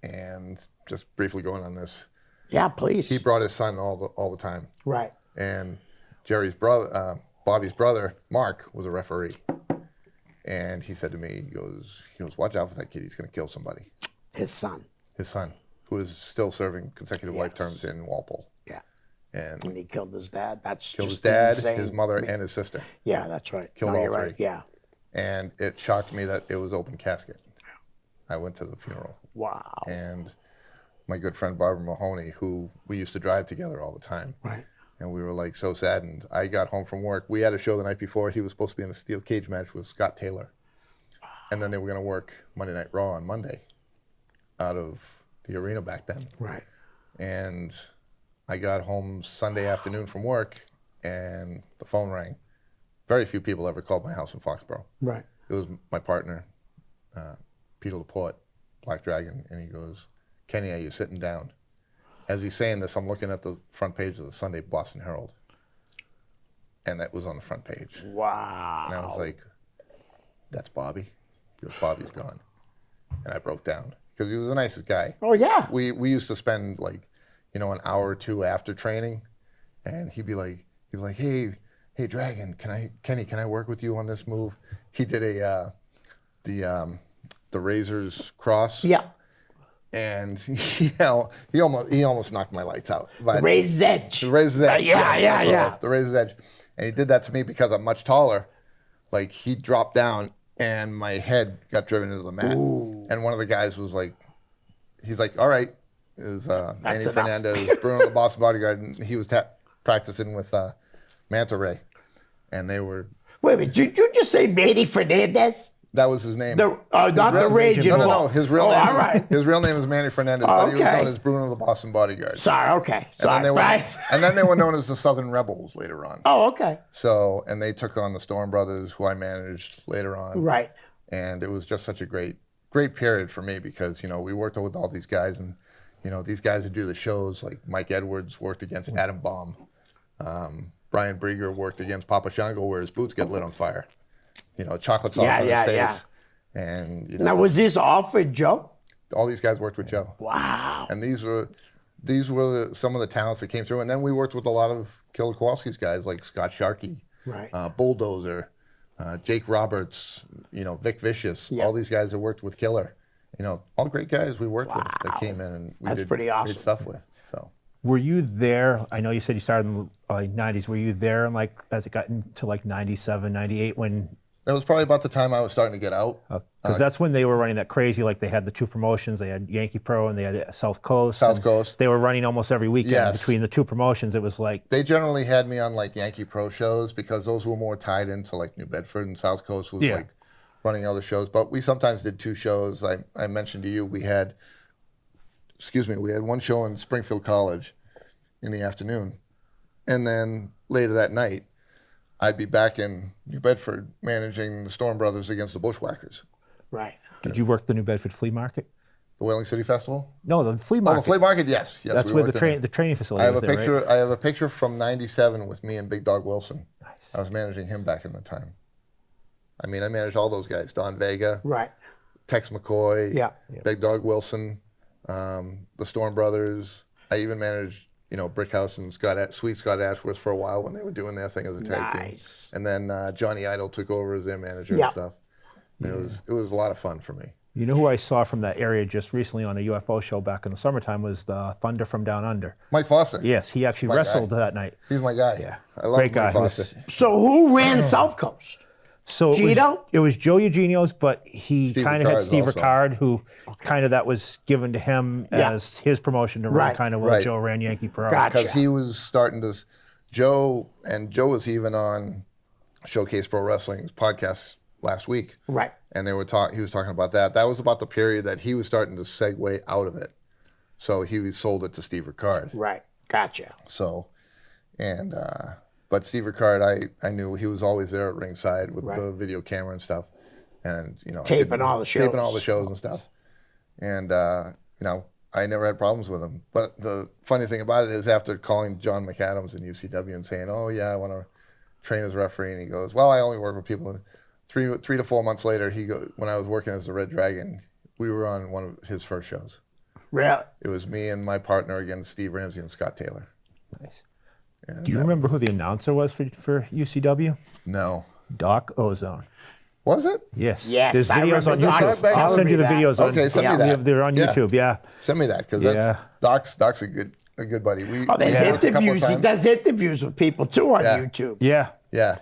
And just briefly going on this. Yeah, please. He brought his son all the time. Right. And Jerry's brother, Bobby's brother, Mark, was a referee. And he said to me, he goes, watch out for that kid. He's going to kill somebody. His son, who is still serving consecutive life terms in Walpole. Yeah. And when he killed his dad, killed his dad, his mother, and his sister. Yeah, that's right. Killed all three. Right. Yeah. And it shocked me that it was open casket. I went to the funeral. Wow. And my good friend Barbara Mahoney, who we used to drive together all the time. Right. And we were like so saddened. I got home from work. We had a show the night before. He was supposed to be in a steel cage match with Scott Taylor. And then they were going to work Monday Night Raw on Monday out of the arena back then. Right. And I got home Sunday afternoon from work and the phone rang. Very few people ever called my house in Foxborough. Right. It was my partner, Peter Laporte, Black Dragon, and he goes, Kenny, are you sitting down? As he's saying this, I'm looking at the front page of the Sunday Boston Herald. And that was on the front page. Wow. And I was like, that's Bobby? He goes, Bobby's gone. And I broke down because he was the nicest guy. Oh, yeah. We used to spend an hour or two after training. And he'd be like, hey, Dragon, Kenny, can I work with you on this move? He did the Razor's Cross. Yeah. And he almost knocked my lights out. But the Razor's Edge. The Razor's Edge. Yeah. The Razor's Edge. And he did that to me because I'm much taller. Like, he dropped down and my head got driven into the mat. Ooh. And one of the guys was like, he's like, all right. It was Manny Fernandez, Bruno the Boston Bodyguard. And he was practicing with Manta Ray. And they were... Wait a minute. Did you just say Manny Fernandez? That was his name. Not the Raging Bull. No. His real name. His real name is Manny Fernandez, but he was known as Bruno the Boston Bodyguard. Sorry. Okay. Sorry. And then they were known as the Southern Rebels later on. Oh, okay. So, and they took on the Storm Brothers, who I managed later on. Right. And it was just such a great period for me because we worked with all these guys, and these guys would do the shows. Like Mike Edwards worked against Adam Baum. Brian Brieger worked against Papa Shango, where his boots get lit on fire. Chocolate sauce on his face. And now, was this all for Joe? All these guys worked with Joe. Wow. And these were some of the talents that came through. And then we worked with a lot of Killer Kowalski's guys like Scott Sharkey, right. Bulldozer, Jake Roberts, Vic Vicious. All these guys that worked with Killer. All great guys we worked with that came in and we did pretty awesome. Great stuff with. So. Were you there? I know you said you started in the 90s. Were you there as it got into 97, 98 when... That was probably about the time I was starting to get out. Because that's when they were running that crazy, they had the two promotions. They had Yankee Pro and they had South Coast. South Coast. They were running almost every weekend between the two promotions. It was like... They generally had me on Yankee Pro shows because those were more tied into New Bedford, and South Coast was running other shows. But we sometimes did two shows. I mentioned to you, we had one show in Springfield College in the afternoon. And then later that night, I'd be back in New Bedford managing the Storm Brothers against the Bushwhackers. Right. Did you work the New Bedford Flea Market? The Whaling City Festival? No, the flea market. Oh, the flea market, yes. That's where the training facility I have was a picture. Right? I have a picture from '97 with me and Big Dog Wilson. Nice. I was managing him back in the time. I managed all those guys. Don Vega. Right. Tex McCoy. Yeah. Big Dog Wilson. The Storm Brothers. I even managed... Brickhouse and Sweet Scott Ashworth for a while when they were doing their thing as a tag team. And then Johnny Idol took over as their manager and stuff. And it was a lot of fun for me. You know who I saw from that area just recently on a UFO show back in the summertime was the Thunder from Down Under. Mike Foster. Yes, he actually wrestled that night. He's my guy. Yeah. I love Mike Foster. So who ran South Coast? So it was Joe Eugenio's, but he kind of had Steve Ricard, who kind of that was given to him as his promotion to run kind of what Joe ran Yankee Pro. Because he was starting to, Joe was even on Showcase Pro Wrestling's podcast last week. Right. And he was talking about that. That was about the period that he was starting to segue out of it. So he sold it to Steve Ricard. Right. Gotcha. So, but Steve Ricard, I knew he was always there at ringside with the video camera and stuff. and taping all the shows and stuff. And I never had problems with him. But the funny thing about it is, after calling John McAdams in UCW and saying, "Oh yeah, I want to train as a referee," and he goes, "Well, I only work with people." 3 to 4 months later, when I was working as the Red Dragon, we were on one of his first shows. Really? It was me and my partner against Steve Ramsey and Scott Taylor. Nice. And do you remember who the announcer was for UCW? No. Doc Ozone. Was it? Yes. Yes, There's videos on YouTube. I'll send you the videos. Okay, send me that. They're on YouTube. Yeah. Send me that, because Doc's a good buddy. There's interviews. He does interviews with people too on YouTube. Yeah. Yeah,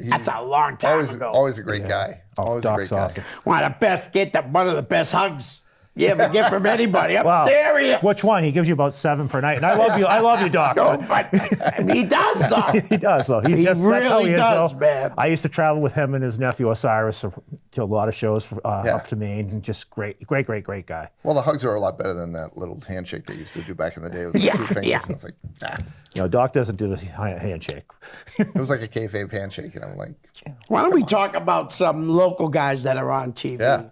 that's a long time ago. Always a great guy. Always a great guy. Awesome. One of the best hugs you ever get from anybody. I'm serious. Which one? He gives you about 7 per night. And I love you, Doc. No, but he does though. He does though. He really does, man. I used to travel with him and his nephew Osiris to a lot of shows up to Maine. And just great guy. Well, the hugs are a lot better than that little handshake they used to do back in the day with the 2 fingers. Yeah. And it's like, Doc doesn't do the handshake. It was like a kayfabe handshake, and I'm like, why don't we talk about some local guys that are on TV? Yeah.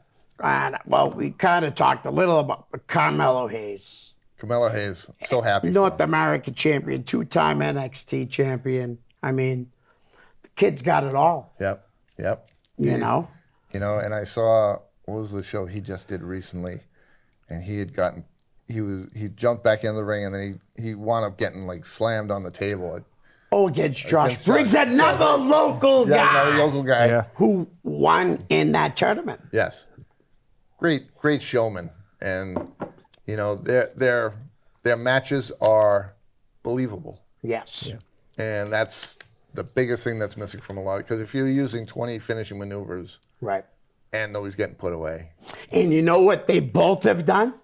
And we kind of talked a little about Carmelo Hayes. Carmelo Hayes, so happy. North America champion, 2-time NXT champion. I mean, the kid's got it all. Yep. You know, and I saw, what was the show he just did recently, and he jumped back in the ring, and then he wound up getting like slammed on the table. Against Josh Briggs, another local guy who won in that tournament. Yes. Great showman, and their matches are believable. Yes, and that's the biggest thing that's missing from a lot. Because if you're using 20 finishing maneuvers, right, and nobody's getting put away, and you know what they both have done?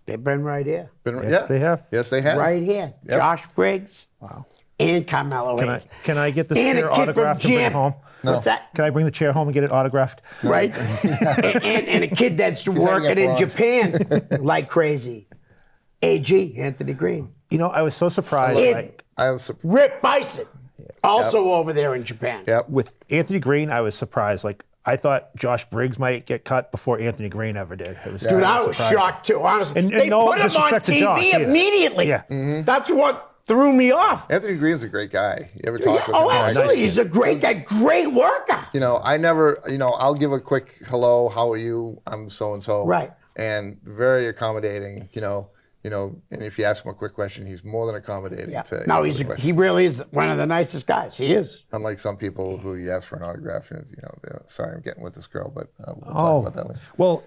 They've been right here. They have. Yes, they have. Right here, Josh Briggs. Wow. And Carmelo Hayes. Can I get the chair autographed and bring it home? No. What's that? Can I bring the chair home and get it autographed? Right. and a kid that's working in Japan like crazy. AG, Anthony Green. I was so surprised. Rip Bison, also over there in Japan. Yep. With Anthony Green, I was surprised. I thought Josh Briggs might get cut before Anthony Green ever did. Dude, I was shocked too, honestly. And they no put him on TV immediately. Yeah. Mm-hmm. That's what threw me off. Anthony Green's a great guy. You ever talk with him? Oh, absolutely. He's a great guy, great worker. I never, I'll give a quick hello, how are you? I'm so-and-so. Right. And very accommodating, and if you ask him a quick question, he's more than accommodating. Yeah. No, he really is one of the nicest guys. He is. Unlike some people who you ask for an autograph, sorry, I'm getting with this girl, but we'll talk about that later. Well,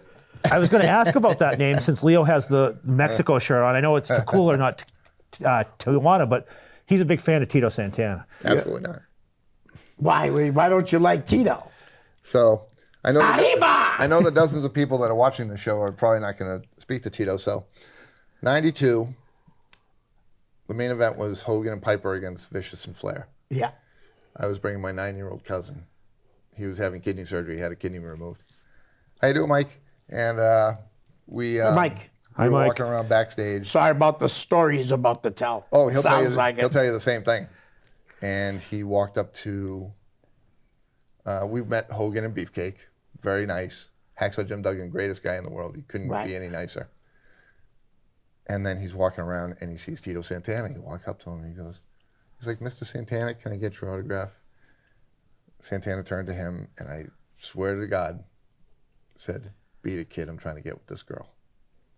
I was going to ask about that name since Leo has the Mexico shirt on. I know it's too cool or not Tijuana, but he's a big fan of Tito Santana. Absolutely not. Why don't you like Tito? So I know the dozens of people that are watching the show are probably not going to speak to Tito. So 92, the main event was Hogan and Piper against Vicious and Flair. Yeah. I was bringing my 9-year-old cousin. He was having kidney surgery. He had a kidney removed. How you doing, Mike? And Mike. We were walking around backstage. Sorry about the stories about to tell. Oh, he'll tell you the same thing. And he walked up to. We met Hogan and Beefcake. Very nice. Hacksaw Jim Duggan, greatest guy in the world. He couldn't be any nicer. And then he's walking around and he sees Tito Santana. He walks up to him and he's like, "Mr. Santana, can I get your autograph?" Santana turned to him and I swear to God, said, "Beat it, kid. I'm trying to get with this girl."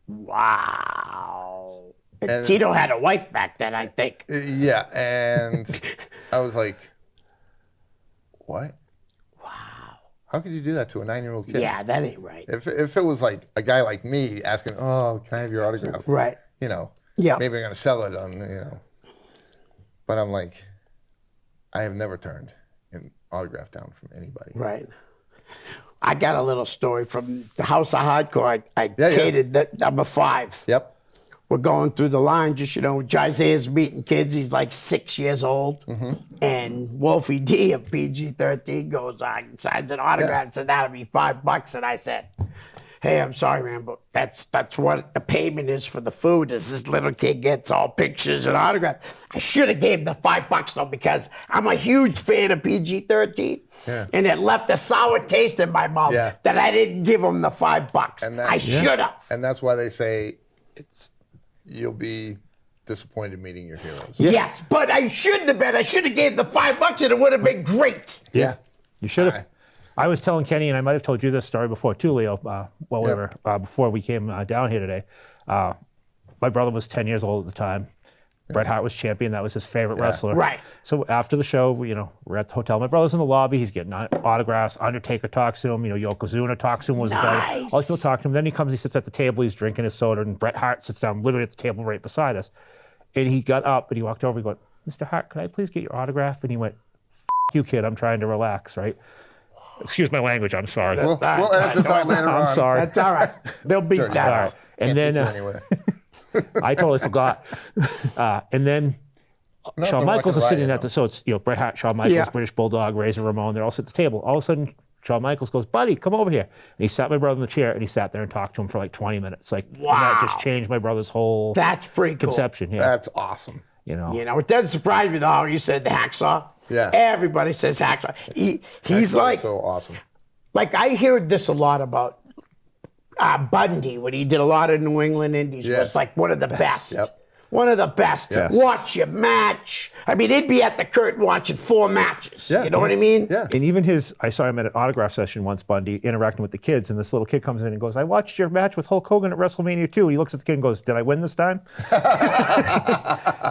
Wow. And Tito had a wife back then, I think. Yeah, and I was like, "What? Wow. How could you do that to a 9-year-old kid?" Yeah, that ain't right. If it was like a guy like me asking, "Oh, can I have your autograph?" Right. Maybe I'm going to sell it on, But I'm like, I have never turned an autograph down from anybody. Right. I got a little story from the House of Hardcore. I catered the number 5. Yep. We're going through the line, Isaiah's meeting kids. He's like 6 years old. Mm-hmm. And Wolfie D of PG-13 goes on, signs an autograph, and said, "That'll be $5. And I said, hey, I'm sorry, man, but that's what the payment is for the food. Is this little kid gets all pictures and autographs. I should have gave him the $5 though, because I'm a huge fan of PG-13, and it left a sour taste in my mouth that I didn't give him the $5. I should have. And that's why they say you'll be disappointed meeting your heroes. Yes, but I shouldn't have been. I should have gave the $5 and it would have been great. Yeah. You should have. I was telling Kenny, and I might have told you this story before too, Leo, before we came down here today. My brother was 10 years old at the time. Bret Hart was champion. That was his favorite wrestler. Right. So after the show, we're at the hotel. My brother's in the lobby. He's getting autographs. Undertaker talks to him. Yokozuna talks to him. Was nice. All these people talk to him. Then he comes, he sits at the table. He's drinking his soda, and Bret Hart sits down literally at the table right beside us. And he got up and he walked over. He went, Mr. Hart, could I please get your autograph? And he went, F you, kid. I'm trying to relax, right? Excuse my language. I'm sorry. We'll edit this out later on. I'm sorry. That's all right. They'll beat that. All right. And then I totally forgot. And then Shawn Michaels is sitting at the, so it's Bret Hart, Shawn Michaels, British Bulldog, Razor Ramon. They're all sitting at the table. All of a sudden, Shawn Michaels goes, buddy, come over here. And he sat my brother in the chair, and he sat there and talked to him for like 20 minutes. Like, wow. And that just changed my brother's whole That's pretty cool. conception. Yeah. That's awesome. It doesn't surprise me though. You said the hacksaw. Yeah. Everybody says hacksaw. He's Hacksaw like is so awesome. Like I heard this a lot about Bundy when he did a lot of New England Indies. Yes. Was like one of the best. Yep. One of the best. Yeah. Watch your match. I mean, he'd be at the curtain watching 4 matches. Yeah. You know what I mean? Yeah. And even I saw him at an autograph session once, Bundy, interacting with the kids, and this little kid comes in and goes, I watched your match with Hulk Hogan at WrestleMania 2. And he looks at the kid and goes, did I win this time?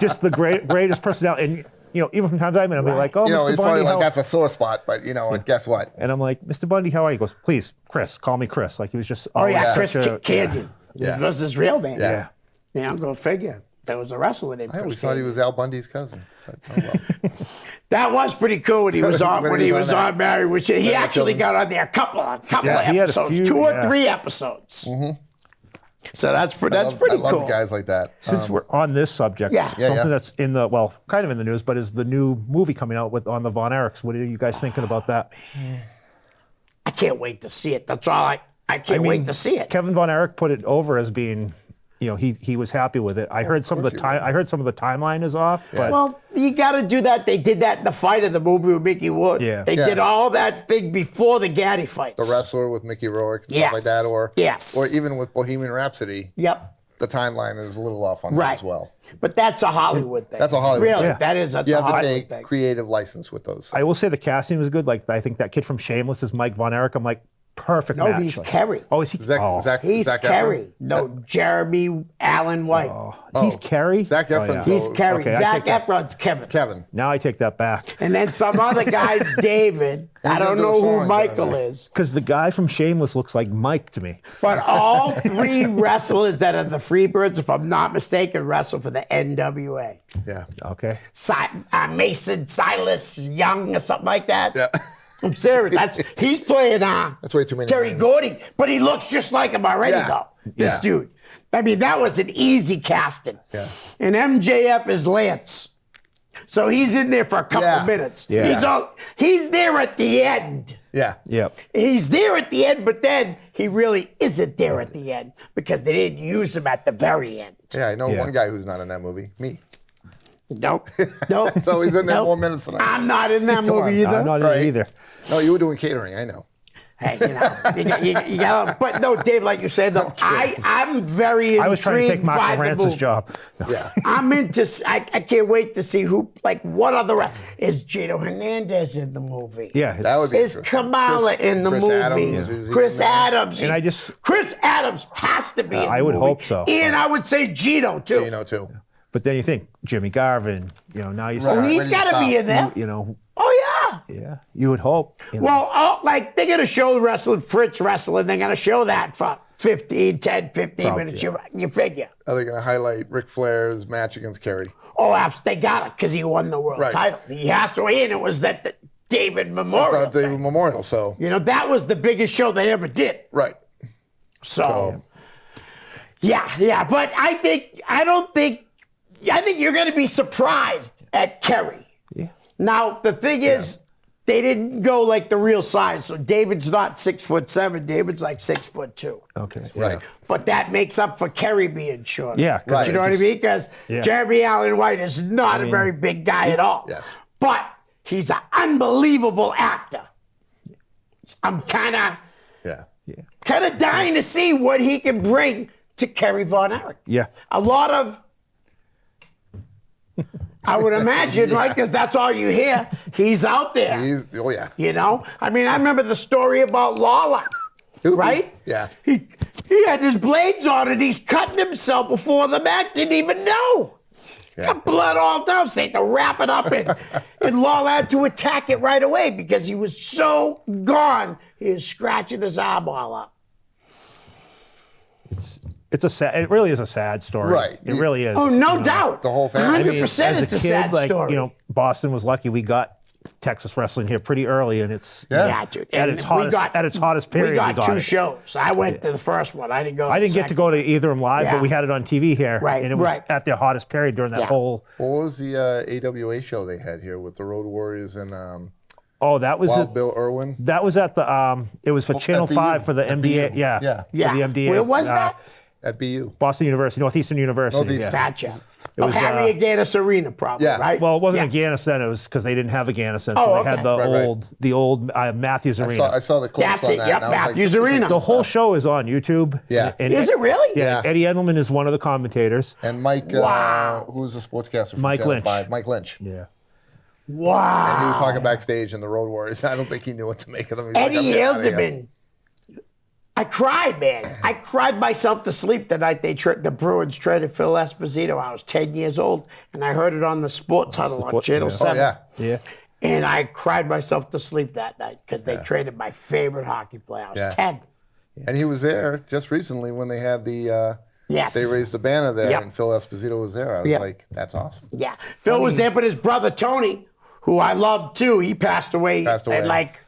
Just the greatest personality. And even from times I'm in, I'll be like, oh, Mr. He's Bundy, probably like, that's a sore spot, but guess what? And I'm like, Mr. Bundy, how are you? He goes, please, Chris, call me Chris. Like he was just Chris Canyon. Yeah. This was his real name. Yeah. Go figure. There was a wrestler named I always Chris thought he was Al Bundy's cousin. But, oh well. That was pretty cool when he was on When he was on Married with You. He actually got on there a couple of episodes, 2 or 3 episodes. Mm-hmm. So that's pretty cool. I love guys like that. Since we're on this subject, something that's kind of in the news, but is the new movie coming out on the Von Erichs. What are you guys thinking about that? I can't wait to see it. That's all I can't wait to see it. Kevin Von Erich put it over as being, he was happy with it. I heard some of the timeline is off. Yeah. But Well, you got to do that. They did that in the fight of the movie with Mickey Wood. Yeah. They did all that thing before the Gaddy fights. The Wrestler with Mickey Rourke and stuff like that, or even with Bohemian Rhapsody. Yep. The timeline is a little off on that as well. But that's a Hollywood thing. That's a Hollywood really, thing. that is a You have to Hollywood take thing. creative license with those things. I will say the casting was good. Like I think that kid from Shameless is Mike Von Erich. I'm like, perfect No, match. he's Like, Kerry. Oh, is he? He's He's Kerry. No, Jeremy Allen White. He's Kerry? Zac Efron. He's Kerry. Okay, Zac Efron's Kevin. Kevin. Now I take that back. And then some other guy's David. I don't know who Michael is. Because the guy from Shameless looks like Mike to me. But all 3 wrestlers that are the Freebirds, if I'm not mistaken, wrestle for the NWA. Yeah. Okay. Mason Silas Young or something like that. Yeah. I'm serious. He's playing That's way too many Terry names. Gordy, but he looks just like him already, though. This dude. I mean, that was an easy casting. Yeah. And MJF is Lance. So he's in there for a couple minutes. Yeah. He's there at the end. Yeah. Yep. He's there at the end, but then he really isn't there at the end because they didn't use him at the very end. Yeah, I know one guy who's not in that movie. Me. Nope. So he's in there more minutes than I am. I'm not in that movie either. I'm not in it either. No, you were doing catering, I know. Hey, you got. But no, Dave, like you said, though, I'm very intrigued I was trying to take Mark by the Lawrence's movie. job. Yeah. I'm into. I can't wait to see what other is Gino Hernandez in the movie? Yeah. That would be Is interesting. Kamala in the Chris movie? Adams is in Chris there. Adams. And Chris Adams has to be in the movie. I would hope so. And I would say Gino too. Gino, too. But then you think Jimmy Garvin, now you Oh, start, he's got to be in there. Oh yeah. yeah, you would hope. Well, they're going to show Fritz wrestling. They're going to show that for 15 minutes. Yeah. You figure. Are they going to highlight Ric Flair's match against Kerry? Oh, absolutely. They got it because he won the world title. He has to. And it was the David Memorial. It's not David Memorial, so. That was the biggest show they ever did. Right. So. Yeah. But I think you're going to be surprised at Kerry. Yeah. Now, the thing is, they didn't go like the real size. So David's not 6'7". David's like 6'2". Okay. Right. But that makes up for Kerry being short. Yeah. Right. You know what I mean? Because Jeremy Allen White is not a very big guy at all. Yes. But he's an unbelievable actor. I'm kind of dying to see what he can bring to Kerry Von Erich. Yeah. A lot of, I would imagine, right? Because that's all you hear. He's out there. Oh, yeah. You know? I mean, I remember the story about Lawler, right? Yeah. He had his blades on and he's cutting himself before the match, didn't even know. Yeah. Got blood all down, so they had to wrap it up and Lawler had to attack it right away because he was so gone. He was scratching his arm all up. It really is a sad story. Right. It really is. Oh, no doubt. The whole family. 100% it's a sad story. You know, Boston was lucky. We got Texas wrestling here pretty early, and it's Yeah, dude. at its hottest period. We got two it. shows. I went to the first one. I didn't go. I didn't get to go to either of them live, Yeah. but we had it on TV here, Right, and it was at their hottest period during that whole. What was the AWA show they had here with the Road Warriors and Oh, that was Wild Bill Irwin? That was at the. It was for Channel FBU. 5 for the MBA. FBU. Yeah. Yeah. Yeah. For the MDA. Where was that? At BU. Boston University, Northeastern University. Northeastern. Yeah. Gotcha. It was, Harriet Gaddis Arena, probably, yeah. right? Well, it wasn't a Gaddis then. It was because they didn't have a Gaddis then. So Oh, they had okay. the Right. old Matthews Arena. I saw the clips That's on it. that. Yep, and I was like, Matthews this is Arena. The whole show is on YouTube. Yeah. And Is it really? Yeah. Eddie Edelman is one of the commentators. And Mike, Wow. who's a sportscaster from Mike Channel Lynch. 5, Mike Lynch. Yeah. Wow. And he was talking backstage in the Road Warriors. I don't think he knew what to make of them. He's like, Eddie "I'm getting outta here." Edelman. I cried, man. I cried myself to sleep the night the Bruins traded Phil Esposito. I was 10 years old, and I heard it on the Sports Huddle on Channel 7. Oh, yeah. Yeah. And I cried myself to sleep that night because they traded my favorite hockey player. I was 10. And he was there just recently when they had the Yes. they raised the banner there, Yep. and Phil Esposito was there. I was Yep. like, that's awesome. Yeah. Phil was there, but his brother Tony, who I love too, he passed away in like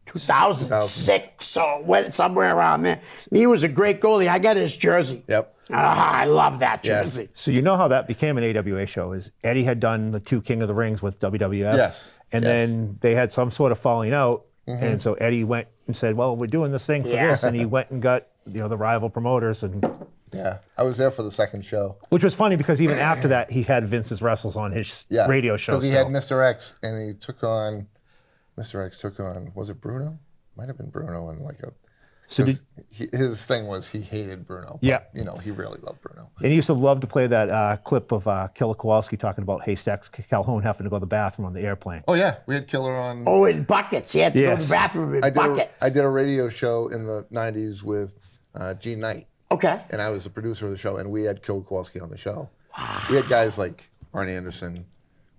2006 or somewhere around there. And he was a great goalie. I got his jersey. Yep. I love that Yes. jersey. So you know how that became an AWA show is Eddie had done the 2 King of the Rings with WWF. Yes. And Yes. then they had some sort of falling out. And so Eddie went and said, well, we're doing this thing for Yeah. this. And he went and got, the rival promoters. And Yeah. I was there for the second show. which was funny because even after that, he had Vince's Wrestles on his Yeah. radio show. Because he still. had Mr. X, and he took on, Mr. X took on, was it Bruno? Might have been Bruno, and like a. So did, His thing was he hated Bruno. But, Yeah. he really loved Bruno. and he used to love to play that clip of Killer Kowalski talking about Haystacks Calhoun having to go to the bathroom on the airplane. Oh yeah, we had Killer on. Oh, in buckets. He had to go to Yes. the bathroom in I did. buckets. I did a radio show in the '90s with Gene Knight, Okay. and I was the producer of the show, and we had Killer Kowalski on the show. Wow. We had guys like Arnie Anderson.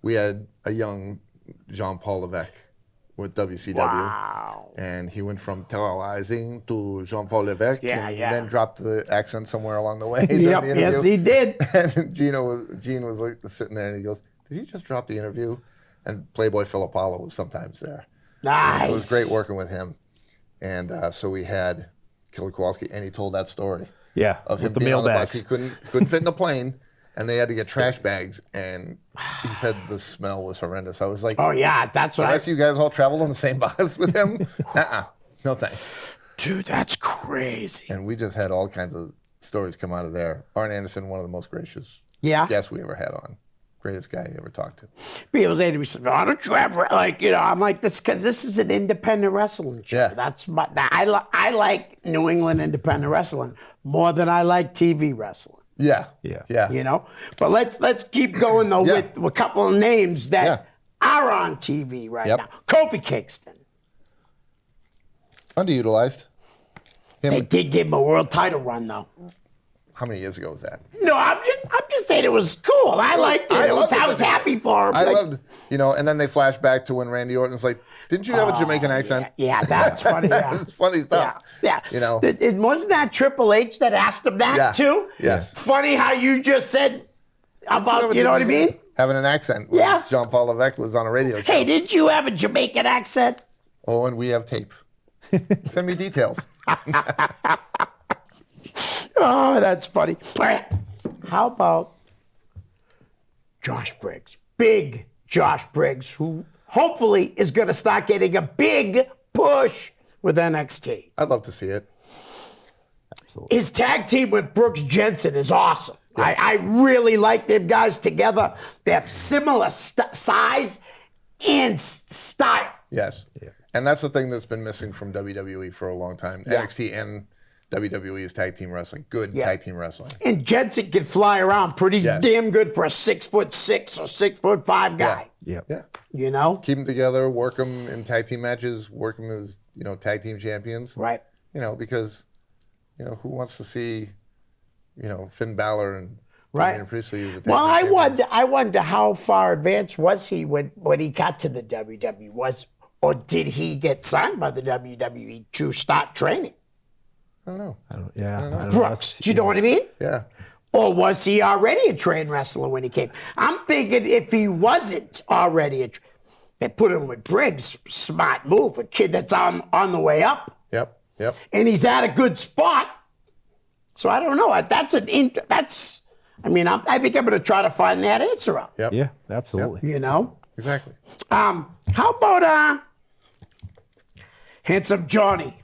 We had a young Jean-Paul Levesque with WCW. Wow. And he went from terrorizing to Jean-Paul Levesque, Yeah, and yeah. then dropped the accent somewhere along the way. during Yep. the Yes, interview. he did. And Gene was like sitting there, and he goes, "Did he just drop the interview?" And Playboy Phil Apollo was sometimes there. Nice. It was great working with him. And so we had Killer Kowalski, and he told that story Yeah. of him with the being on the mailbags. bus. He couldn't fit in the plane, and they had to get trash bags. And he said the smell was horrendous. I was like, Oh, yeah. That's the what rest of you guys all traveled on the same bus with him? No thanks. Dude, that's crazy. And we just had all kinds of stories come out of there. Arn Anderson, one of the most gracious Yeah. guests we ever had on. Greatest guy you ever talked to. People say to me, "Why don't you have I'm like this because this is an independent wrestling show. Yeah. That's I like New England independent wrestling more than I like TV wrestling. Yeah. Yeah. Yeah. But let's keep going though Yeah. with a couple of names that Yeah. are on TV right Yep. now. Kofi Kingston. Underutilized. They did give him a world title run though. How many years ago was that? No, I'm just saying it was cool. I liked it. I was happy for him. I Like, loved, and then they flash back to when Randy Orton's like, "Didn't you have a Jamaican accent?" Yeah, that's funny. Yeah. It's funny stuff. Yeah. It wasn't that Triple H that asked him that Yeah. too? Yes. Funny how you just said about, you know what I mean? Having an accent. when Yeah. Jean-Paul Levesque was on a radio show. Hey, didn't you have a Jamaican accent? Oh, and we have tape. Send me details. Oh, that's funny. All right. How about Josh Briggs? Big Josh Briggs, who hopefully is going to start getting a big push with NXT. I'd love to see it. Absolutely. His tag team with Brooks Jensen is awesome. Yes. I really like them guys together. They have similar size and style. Yes. Yeah. And that's the thing that's been missing from WWE for a long time. Yeah. NXT and WWE is tag team wrestling. Good tag team wrestling. And Jensen can fly around pretty damn good for a 6'6" or 6'5" guy. Yeah. Yeah. You know? Keep them together, work them in tag team matches, work them as, tag team champions. Right. Because, who wants to see, Finn Balor and Right. Priestley. Well, I wonder how far advanced was he when he got to the WWE? Or did he get signed by the WWE to start training? I don't know. I don't know. Brooks, do you know what I mean? Yeah. Or was he already a trained wrestler when he came? I'm thinking if he wasn't already they put him with Briggs. Smart move. A kid that's on the way up. Yep. And he's at a good spot. So I don't know. I think I'm going to try to find that answer out. Yep. Yeah, absolutely. Exactly. How about Handsome Johnny?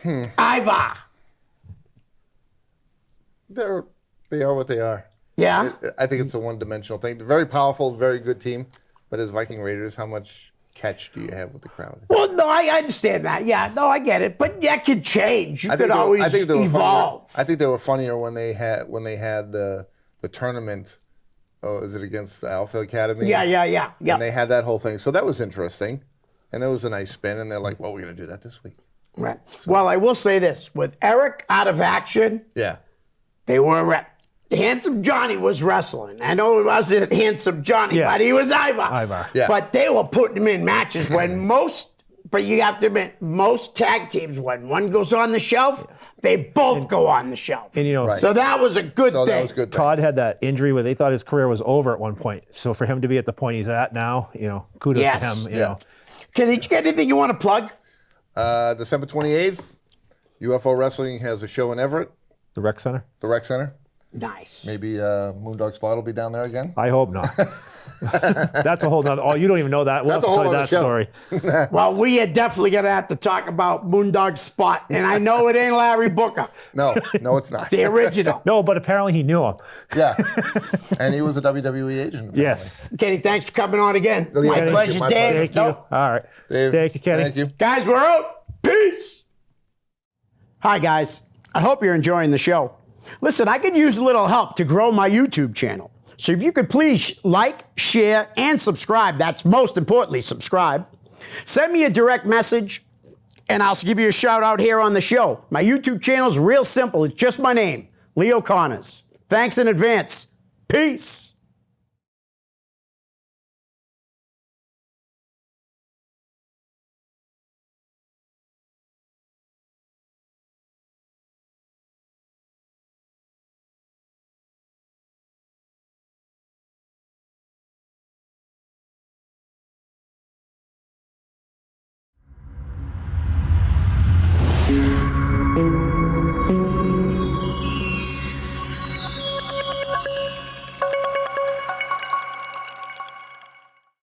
Ivar. They are what they are. Yeah. I think it's a one-dimensional thing. They're very powerful, very good team. But as Viking Raiders, how much catch do you have with the crowd? Well, no, I understand that. Yeah, no, I get it. But that could change. You could always evolve. I think they were funnier when they had the tournament. Oh, is it against the Alpha Academy? Yeah. And they had that whole thing. So that was interesting. And that was a nice spin. And they're like, well, we're going to do that this week. Right. So, well, I will say this. With Eric out of action, they were Handsome Johnny was wrestling. I know it wasn't Handsome Johnny, but he was Ivar. Yeah. But they were putting him in matches when but you have to admit, most tag teams, when one goes on the shelf, they both go on the shelf. And so that was a good thing. That was good. Todd had that injury where they thought his career was over at one point. So for him to be at the point he's at now, kudos to him. You know. Did you get anything you want to plug? December 28th, UFO Wrestling has a show in Everett. The Rec Center? The Rec Center. Nice. Maybe Moondog Spot will be down there again. I hope not. That's a whole nother. Oh, you don't even know that. We'll That's a whole tell you other that show. story. Well, we are definitely going to have to talk about Moondog Spot. And I know it ain't Larry Booker. No, it's not. The original. No, but apparently he knew him. Yeah. And he was a WWE agent. Apparently. Yes. Kenny, thanks for coming on again. Yeah, my pleasure, my Dave. Thank you. All right. Dave, thank you, Kenny. Thank you. Guys, we're out. Peace. Hi, guys. I hope you're enjoying the show. Listen, I could use a little help to grow my YouTube channel. So if you could please like, share, and subscribe. That's most importantly, subscribe. Send me a direct message, and I'll give you a shout out here on the show. My YouTube channel is real simple. It's just my name, Leo Connors. Thanks in advance. Peace.